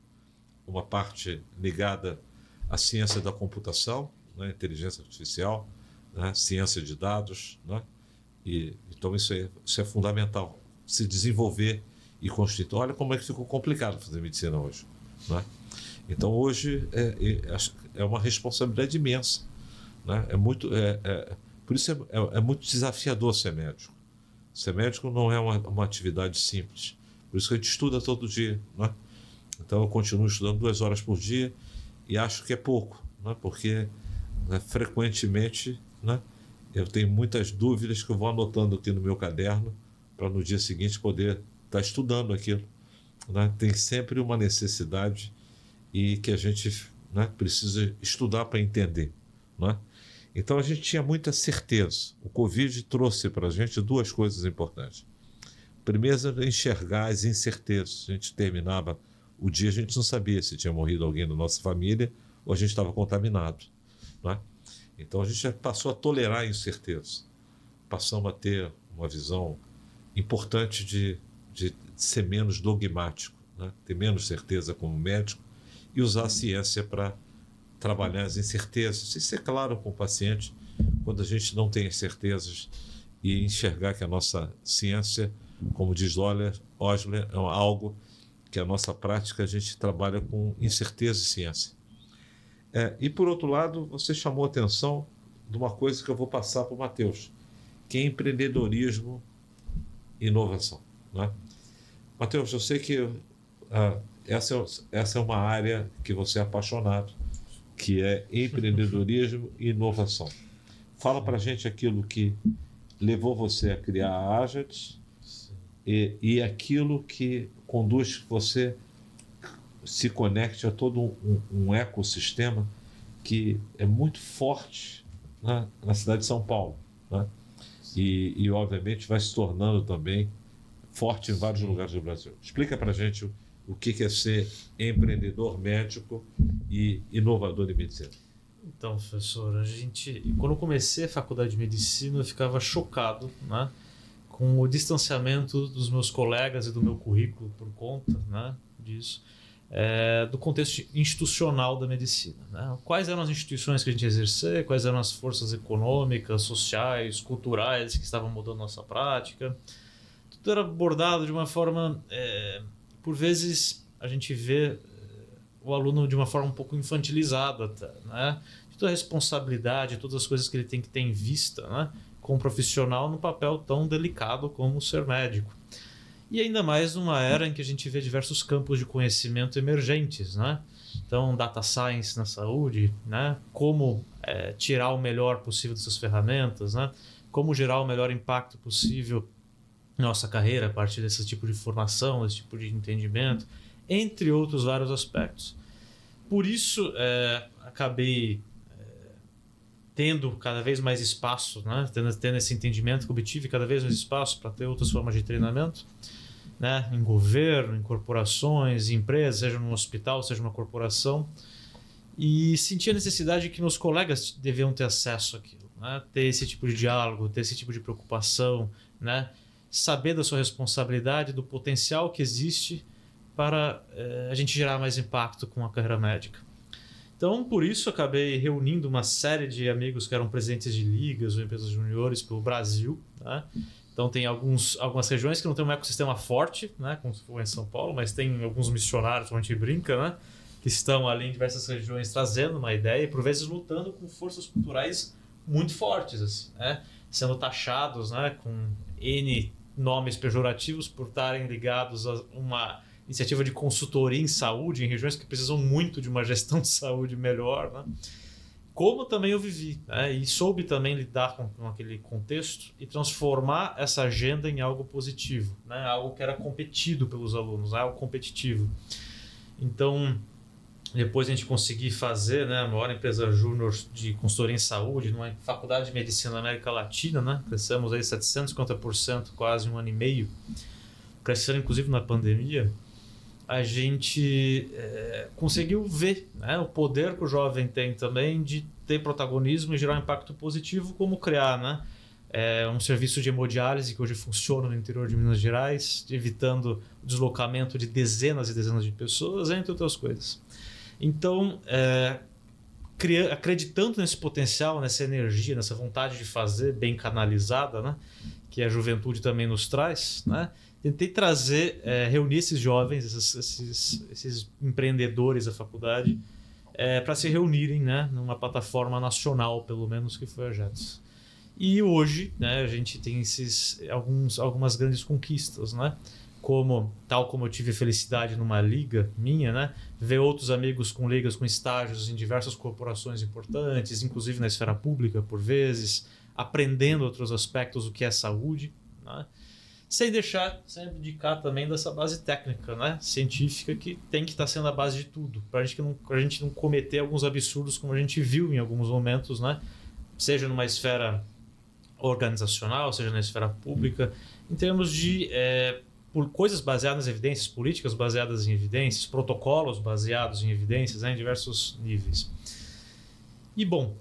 Uma parte ligada à ciência da computação, né? Inteligência artificial, né? Ciência de dados, né? Então, isso é fundamental, se desenvolver e constituir. Olha como é que ficou complicado fazer medicina hoje, né? Então, hoje é uma responsabilidade imensa, né? Por isso é muito desafiador ser médico. Ser médico não é uma atividade simples. Por isso que a gente estuda todo dia, né? Então eu continuo estudando 2 horas por dia e acho que é pouco, né? Porque frequentemente, né, eu tenho muitas dúvidas que eu vou anotando aqui no meu caderno para no dia seguinte poder estar estudando aquilo, né? Tem sempre uma necessidade e que a gente, né, precisa estudar para entender, né? Então a gente tinha muita certeza. O Covid trouxe para a gente 2 coisas importantes. Primeiro, enxergar as incertezas. A gente terminava o dia, a gente não sabia se tinha morrido alguém da nossa família ou a gente estava contaminado, né? Então a gente já passou a tolerar a incerteza. Passamos a ter uma visão importante de ser menos dogmático, né? Ter menos certeza como médico e usar a ciência para trabalhar as incertezas. E ser claro com o paciente quando a gente não tem as certezas e enxergar que a nossa ciência, como diz Osler, é algo que a nossa prática a gente trabalha com incerteza e ciência. E por outro lado, você chamou a atenção de uma coisa que eu vou passar para o Matheus, que é empreendedorismo e inovação, né? Matheus, eu sei que essa é uma área que você é apaixonado, que é empreendedorismo e inovação. Fala para a gente aquilo que levou você a criar a Ajax e aquilo que conduz que você se conecte a todo um ecossistema que é muito forte, né, na cidade de São Paulo, né? E obviamente vai se tornando também forte em vários lugares do Brasil. Explica para a gente o que é ser empreendedor médico e inovador em medicina. Então, professor, quando eu comecei a faculdade de medicina, eu ficava chocado, né, com o distanciamento dos meus colegas e do meu currículo por conta, né, disso, do contexto institucional da medicina, né? Quais eram as instituições que a gente exercia, quais eram as forças econômicas, sociais, culturais que estavam mudando nossa prática. Tudo era abordado de uma forma... por vezes a gente vê o aluno de uma forma um pouco infantilizada até, né? De toda a responsabilidade, todas as coisas que ele tem que ter em vista, né, como profissional num papel tão delicado como ser médico. E ainda mais numa era em que a gente vê diversos campos de conhecimento emergentes, né? Então, data science na saúde, né? Como tirar o melhor possível dessas ferramentas, né? Como gerar o melhor impacto possível na nossa carreira a partir desse tipo de formação, desse tipo de entendimento, entre outros vários aspectos. Por isso, acabei tendo cada vez mais espaço, né? Tendo esse entendimento que obtive cada vez mais espaço para ter outras formas de treinamento, né? Em governo, em corporações, em empresas, seja num hospital, seja numa corporação. E senti a necessidade de que meus colegas deviam ter acesso àquilo, né? Ter esse tipo de diálogo, ter esse tipo de preocupação, né? Saber da sua responsabilidade, do potencial que existe para a gente gerar mais impacto com a carreira médica. Então, por isso, acabei reunindo uma série de amigos que eram presidentes de ligas ou empresas juniores pelo Brasil, né? Então, tem algumas regiões que não tem um ecossistema forte, né, como se for em São Paulo, mas tem alguns missionários, como a gente brinca, né, que estão ali em diversas regiões trazendo uma ideia e, por vezes, lutando com forças culturais muito fortes, assim, né, sendo taxados, né, com N nomes pejorativos por estarem ligados a uma iniciativa de consultoria em saúde em regiões que precisam muito de uma gestão de saúde melhor, né? Como também eu vivi, né? E soube também lidar com aquele contexto e transformar essa agenda em algo positivo, né? Algo que era competido pelos alunos, algo competitivo. Então, depois a gente conseguiu fazer, né, a maior empresa júnior de consultoria em saúde numa faculdade de medicina na América Latina, né? Crescemos aí 750% quase em um ano e meio, crescendo inclusive na pandemia. A gente conseguiu ver, né, o poder que o jovem tem também de ter protagonismo e gerar um impacto positivo, como criar, né, um serviço de hemodiálise que hoje funciona no interior de Minas Gerais, evitando o deslocamento de dezenas e dezenas de pessoas, entre outras coisas. Então, acreditando nesse potencial, nessa energia, nessa vontade de fazer bem canalizada, né, que a juventude também nos traz, né, tentei trazer, reunir esses jovens, esses empreendedores da faculdade, para se reunirem, né, numa plataforma nacional, pelo menos, que foi a Ajax. E hoje, né, a gente tem algumas grandes conquistas, né? tal como eu tive a felicidade numa liga minha, né? Ver outros amigos com ligas com estágios em diversas corporações importantes, inclusive na esfera pública por vezes, aprendendo outros aspectos do que é saúde, né? Sem abdicar também dessa base técnica, né? Científica, que tem que estar sendo a base de tudo, para a gente não cometer alguns absurdos como a gente viu em alguns momentos, né? Seja numa esfera organizacional, seja na esfera pública, em termos de por coisas baseadas em evidências, políticas baseadas em evidências, protocolos baseados em evidências, né? Em diversos níveis. E bom,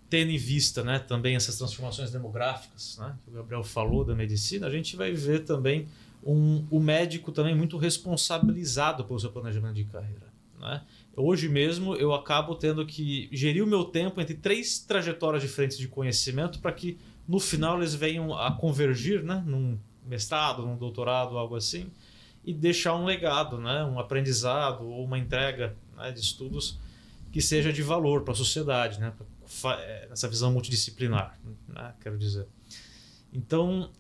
tendo em vista, né, também essas transformações demográficas, né, que o Gabriel falou da medicina, a gente vai ver também o médico também muito responsabilizado pelo seu planejamento de carreira, né? Hoje mesmo eu acabo tendo que gerir o meu tempo entre 3 trajetórias diferentes de conhecimento para que no final eles venham a convergir, né, num mestrado, num doutorado, algo assim, e deixar um legado, né, um aprendizado ou uma entrega, né, de estudos que seja de valor para a sociedade, né, nessa visão multidisciplinar, né, quero dizer. Então,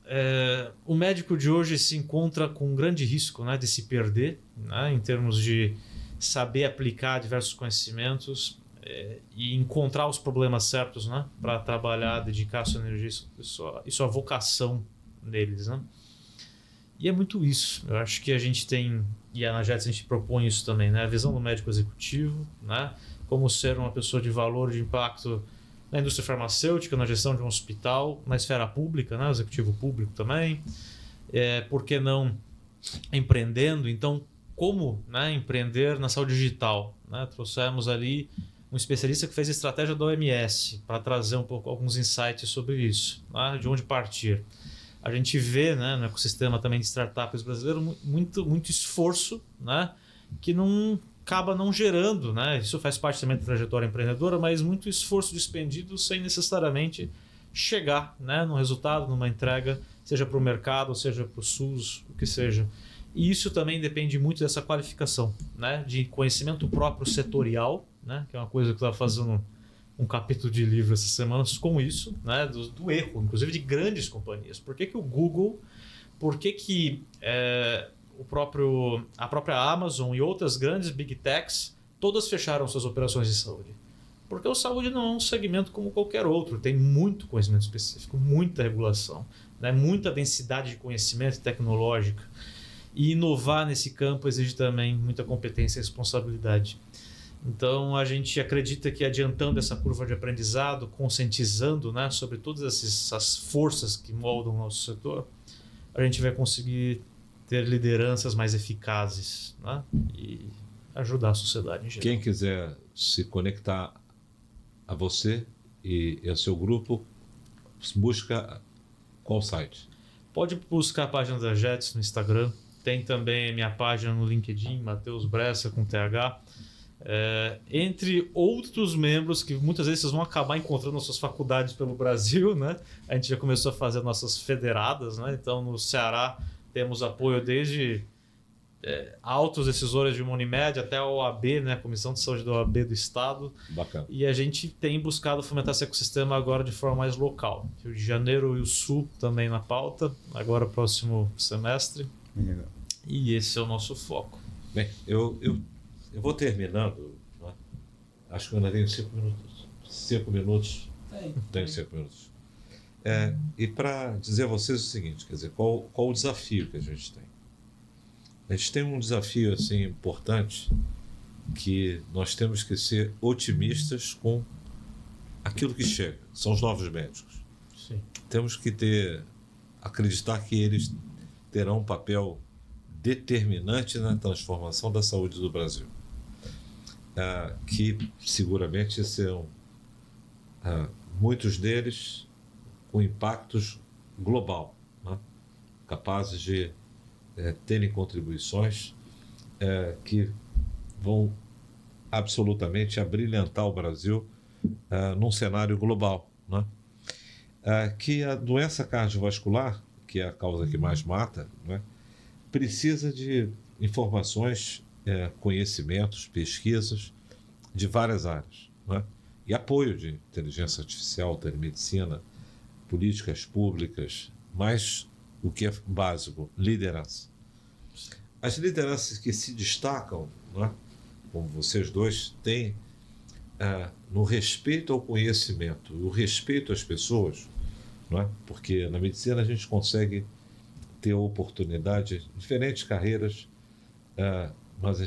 o médico de hoje se encontra com um grande risco, né, de se perder, né, em termos de saber aplicar diversos conhecimentos e encontrar os problemas certos, né, para trabalhar, dedicar sua energia e sua vocação neles, né? E é muito isso. Eu acho que a gente tem, e a Anagetes a gente propõe isso também, né, a visão do médico executivo, né, como ser uma pessoa de valor, de impacto na indústria farmacêutica, na gestão de um hospital, na esfera pública, né, executivo público também. Por que não empreendendo? Então, como, né, empreender na saúde digital? Né? Trouxemos ali um especialista que fez estratégia da OMS para trazer um pouco alguns insights sobre isso, né, de onde partir. A gente vê, né, no ecossistema também de startups brasileiro muito esforço, né, que não acaba não gerando, né? Isso faz parte também da trajetória empreendedora, mas muito esforço despendido sem necessariamente chegar, né, no resultado, numa entrega, seja para o mercado, seja para o SUS, o que seja. E isso também depende muito dessa qualificação, né, de conhecimento próprio setorial, né, que é uma coisa que eu estava fazendo um capítulo de livro essas semanas com isso, né, do erro, inclusive de grandes companhias. Por que o Google, por que a própria Amazon e outras grandes Big Techs, todas fecharam suas operações de saúde? Porque o saúde não é um segmento como qualquer outro, tem muito conhecimento específico, muita regulação, né? Muita densidade de conhecimento tecnológico. E inovar nesse campo exige também muita competência e responsabilidade. Então a gente acredita que adiantando essa curva de aprendizado, conscientizando, né, sobre todas essas forças que moldam o nosso setor, a gente vai conseguir ter lideranças mais eficazes, né, e ajudar a sociedade em geral. Quem quiser se conectar a você e ao seu grupo, busca qual site? Pode buscar a página da Jets no Instagram, tem também a minha página no LinkedIn, Matheus Bressa com TH, entre outros membros que muitas vezes vocês vão acabar encontrando nas suas faculdades pelo Brasil, né? A gente já começou a fazer nossas federadas, né? Então no Ceará temos apoio desde altos decisores de uma Unimed até a OAB, né? A Comissão de Saúde da OAB do Estado. Bacana. E a gente tem buscado fomentar esse ecossistema agora de forma mais local. Rio de Janeiro e o Sul também na pauta, agora próximo semestre. Legal. E esse é o nosso foco. Bem, eu vou terminando, né? Acho que eu ainda tenho 5 minutos. 5 minutos. Tenho 5 minutos. E para dizer a vocês o seguinte, quer dizer, qual o desafio que a gente tem? A gente tem um desafio assim importante, que nós temos que ser otimistas com aquilo que chega. São os novos médicos. Sim. Temos que acreditar que eles terão um papel determinante na transformação da saúde do Brasil, que seguramente serão muitos deles com impactos global, né? Capazes de terem contribuições que vão absolutamente abrilhantar o Brasil num cenário global, né? Que a doença cardiovascular, que é a causa que mais mata, né, precisa de informações, conhecimentos, pesquisas de várias áreas, né? E apoio de inteligência artificial, telemedicina, políticas públicas, mas o que é básico, liderança. As lideranças que se destacam, não é? Como vocês dois, têm no respeito ao conhecimento, o respeito às pessoas, não é? Porque na medicina a gente consegue ter oportunidade, diferentes carreiras, mas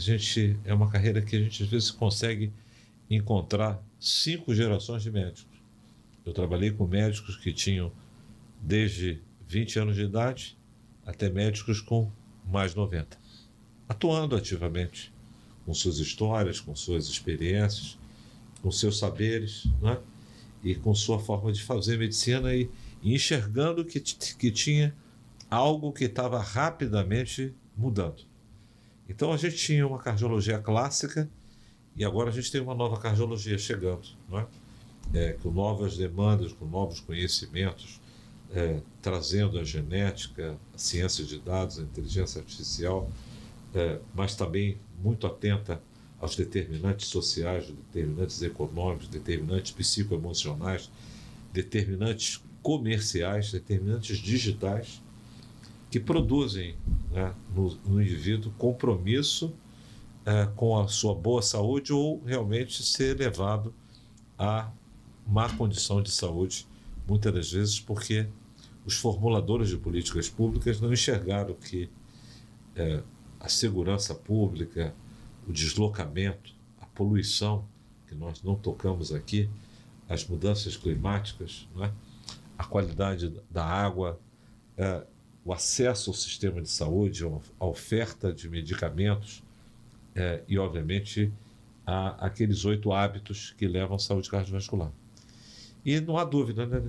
é uma carreira que a gente às vezes consegue encontrar 5 gerações de médicos. Eu trabalhei com médicos que tinham desde 20 anos de idade até médicos com mais 90, atuando ativamente, com suas histórias, com suas experiências, com seus saberes, né? E com sua forma de fazer medicina e enxergando que tinha algo que estava rapidamente mudando. Então a gente tinha uma cardiologia clássica e agora a gente tem uma nova cardiologia chegando, não é? Com novas demandas, com novos conhecimentos, trazendo a genética, a ciência de dados, a inteligência artificial, mas também muito atenta aos determinantes sociais, determinantes econômicos, determinantes psicoemocionais, determinantes comerciais, determinantes digitais, que produzem, né, no indivíduo compromisso com a sua boa saúde ou realmente ser levado a má condição de saúde, muitas das vezes porque os formuladores de políticas públicas não enxergaram que a segurança pública, o deslocamento, a poluição, que nós não tocamos aqui, as mudanças climáticas, né? A qualidade da água, o acesso ao sistema de saúde, a oferta de medicamentos e, obviamente, aqueles 8 hábitos que levam à saúde cardiovascular. E não há dúvida, né,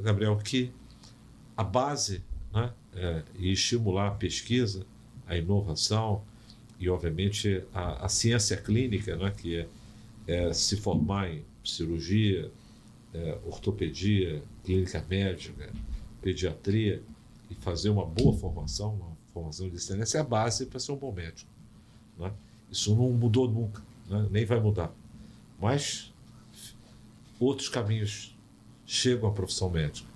Gabriel, que a base, né, e estimular a pesquisa, a inovação e, obviamente, a ciência clínica, né, que é se formar em cirurgia, ortopedia, clínica médica, pediatria e fazer uma boa formação, uma formação de excelência, é a base para ser um bom médico, né? Isso não mudou nunca, né? Nem vai mudar. Mas outros caminhos chegam à profissão médica.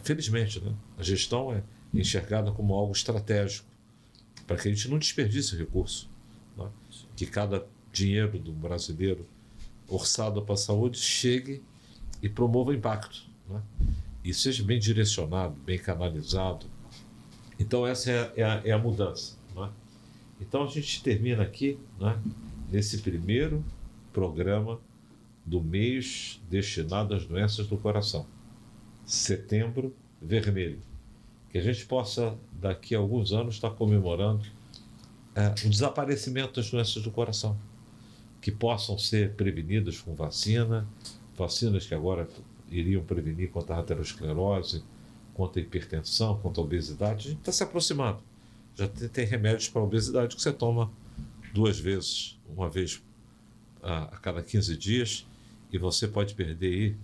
Felizmente, né? A gestão é enxergada como algo estratégico para que a gente não desperdice recurso, né? Que cada dinheiro do brasileiro orçado para a saúde chegue e promova impacto, né? E seja bem direcionado, bem canalizado. Então essa é a mudança, né? Então a gente termina aqui, né, nesse primeiro programa do mês destinado às doenças do coração, Setembro Vermelho, que a gente possa daqui a alguns anos estar comemorando o desaparecimento das doenças do coração, que possam ser prevenidas com vacinas que agora iriam prevenir contra a aterosclerose, contra a hipertensão, contra a obesidade. A gente está se aproximando. Já tem remédios para a obesidade que você toma 2 vezes, uma vez a cada 15 dias, e você pode perder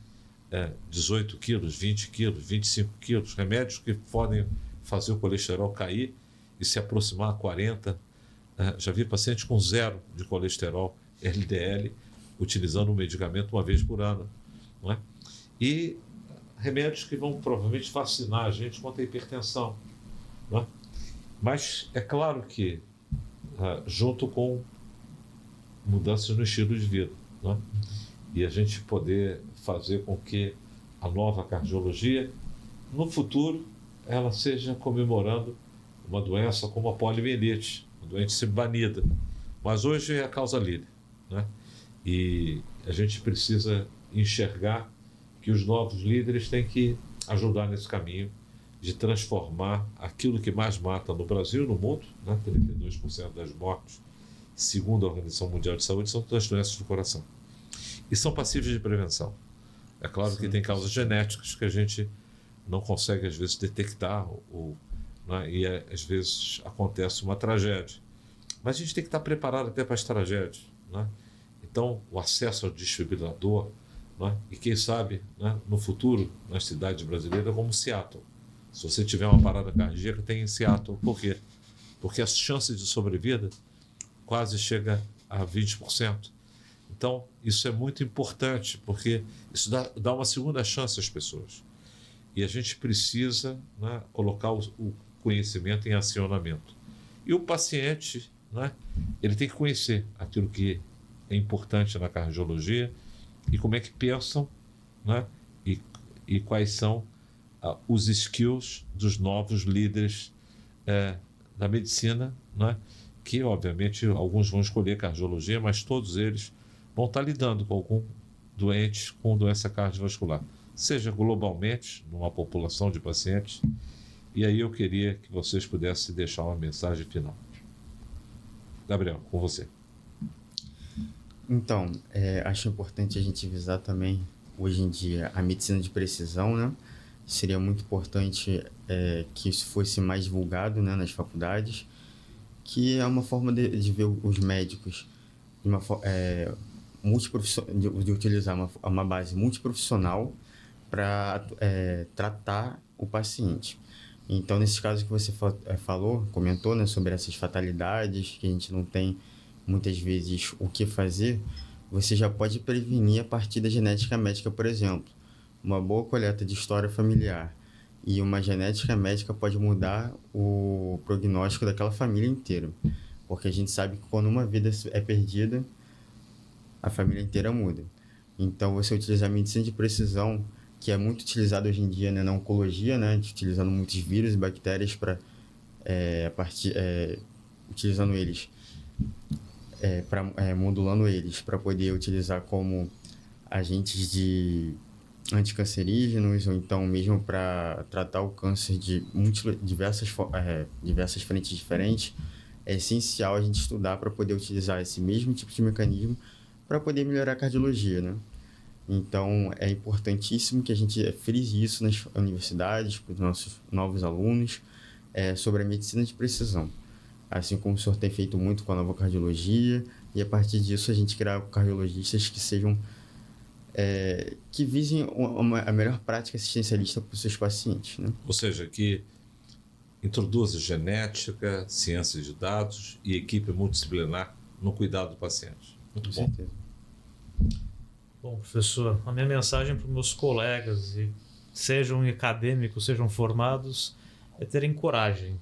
aí 18 quilos, 20 quilos, 25 quilos. Remédios que podem fazer o colesterol cair e se aproximar a 40. Já vi pacientes com 0 de colesterol, LDL, utilizando um medicamento uma vez por ano, não é? E remédios que vão provavelmente vacinar a gente contra a hipertensão, não é? Mas é claro que, junto com mudanças no estilo de vida, não é? E a gente poder fazer com que a nova cardiologia, no futuro, ela seja comemorando uma doença como a poliomielite, uma doença banida. Mas hoje é a causa líder, né? E a gente precisa enxergar que os novos líderes têm que ajudar nesse caminho de transformar aquilo que mais mata no Brasil e no mundo, né? 32% das mortes, segundo a Organização Mundial de Saúde, são das doenças do coração. E são passíveis de prevenção. É claro que tem causas genéticas que a gente não consegue, às vezes, detectar, né? E às vezes acontece uma tragédia. Mas a gente tem que estar preparado até para as tragédias, né? Então, o acesso ao desfibrilador, né? E quem sabe, né, no futuro, nas cidades brasileiras, como Seattle. Se você tiver uma parada cardíaca, tem em Seattle. Por quê? Porque as chances de sobrevida quase chega a 20%. Então, isso é muito importante, porque isso dá uma segunda chance às pessoas. E a gente precisa, né, colocar o conhecimento em acionamento. E o paciente, né, ele tem que conhecer aquilo que é importante na cardiologia e como é que pensam, né, e quais são os skills dos novos líderes da medicina, né, que obviamente alguns vão escolher cardiologia, mas todos eles vão estar lidando com algum doente com doença cardiovascular, seja globalmente, numa população de pacientes. E aí eu queria que vocês pudessem deixar uma mensagem final. Gabriel, com você. Então, acho importante a gente visar também, hoje em dia, a medicina de precisão, né? Seria muito importante que isso fosse mais divulgado, né, nas faculdades, que é uma forma de ver os médicos de uma de utilizar uma base multiprofissional para tratar o paciente. Então, nesses casos que você comentou, né, sobre essas fatalidades, que a gente não tem muitas vezes o que fazer, você já pode prevenir a partir da genética médica, por exemplo. Uma boa coleta de história familiar e uma genética médica pode mudar o prognóstico daquela família inteira. Porque a gente sabe que quando uma vida é perdida, a família inteira muda. Então, você utilizar a medicina de precisão, que é muito utilizada hoje em dia, né, na oncologia, né, utilizando muitos vírus e bactérias para utilizando eles, modulando eles para poder utilizar como agentes de anticancerígenos, ou então mesmo para tratar o câncer de diversas frentes diferentes. É essencial a gente estudar para poder utilizar esse mesmo tipo de mecanismo para poder melhorar a cardiologia, né? Então, é importantíssimo que a gente frise isso nas universidades, para os nossos novos alunos, sobre a medicina de precisão. Assim como o senhor tem feito muito com a nova cardiologia, e a partir disso a gente criar cardiologistas que sejam que visem a melhor prática assistencialista para os seus pacientes, né? Ou seja, que introduz genética, ciências de dados e equipe multidisciplinar no cuidado do paciente. Muito bom. Com certeza. Bom, professor, a minha mensagem para os meus colegas, sejam acadêmicos, sejam formados, é terem coragem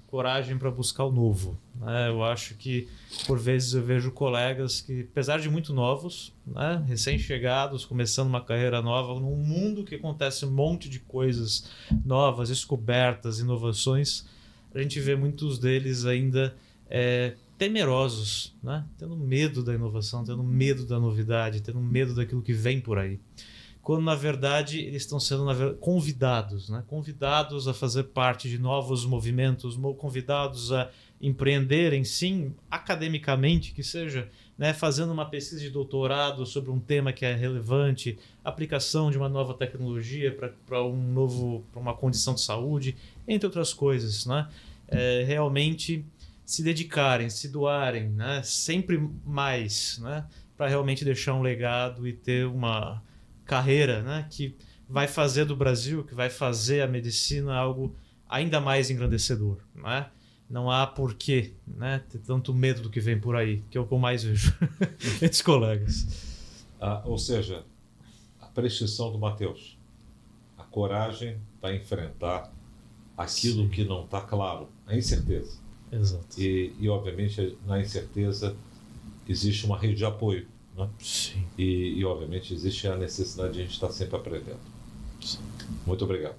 para buscar o novo, né? Eu acho que, por vezes, eu vejo colegas que, apesar de muito novos, né, recém-chegados, começando uma carreira nova, num mundo que acontece um monte de coisas novas, descobertas, inovações, a gente vê muitos deles ainda temerosos, né? Tendo medo da inovação, tendo medo da novidade, tendo medo daquilo que vem por aí. Quando, na verdade, eles estão sendo convidados, né? Convidados a fazer parte de novos movimentos, convidados a empreenderem, sim, academicamente, que seja, né, fazendo uma pesquisa de doutorado sobre um tema que é relevante, aplicação de uma nova tecnologia para uma condição de saúde, entre outras coisas, né? Realmente se dedicarem, se doarem, né? Sempre mais, né? Para realmente deixar um legado e ter uma carreira, né, que vai fazer do Brasil, que vai fazer a medicina algo ainda mais engrandecedor, né? Não há porquê, né, ter tanto medo do que vem por aí, que é o que eu mais vejo entre os colegas. Ou seja, a prescrição do Matheus, a coragem para enfrentar aquilo Sim. que não está claro, a incerteza. Exato. E, obviamente, na incerteza existe uma rede de apoio. Né? Sim. E, obviamente, existe a necessidade de a gente estar sempre aprendendo. Sim. Muito obrigado.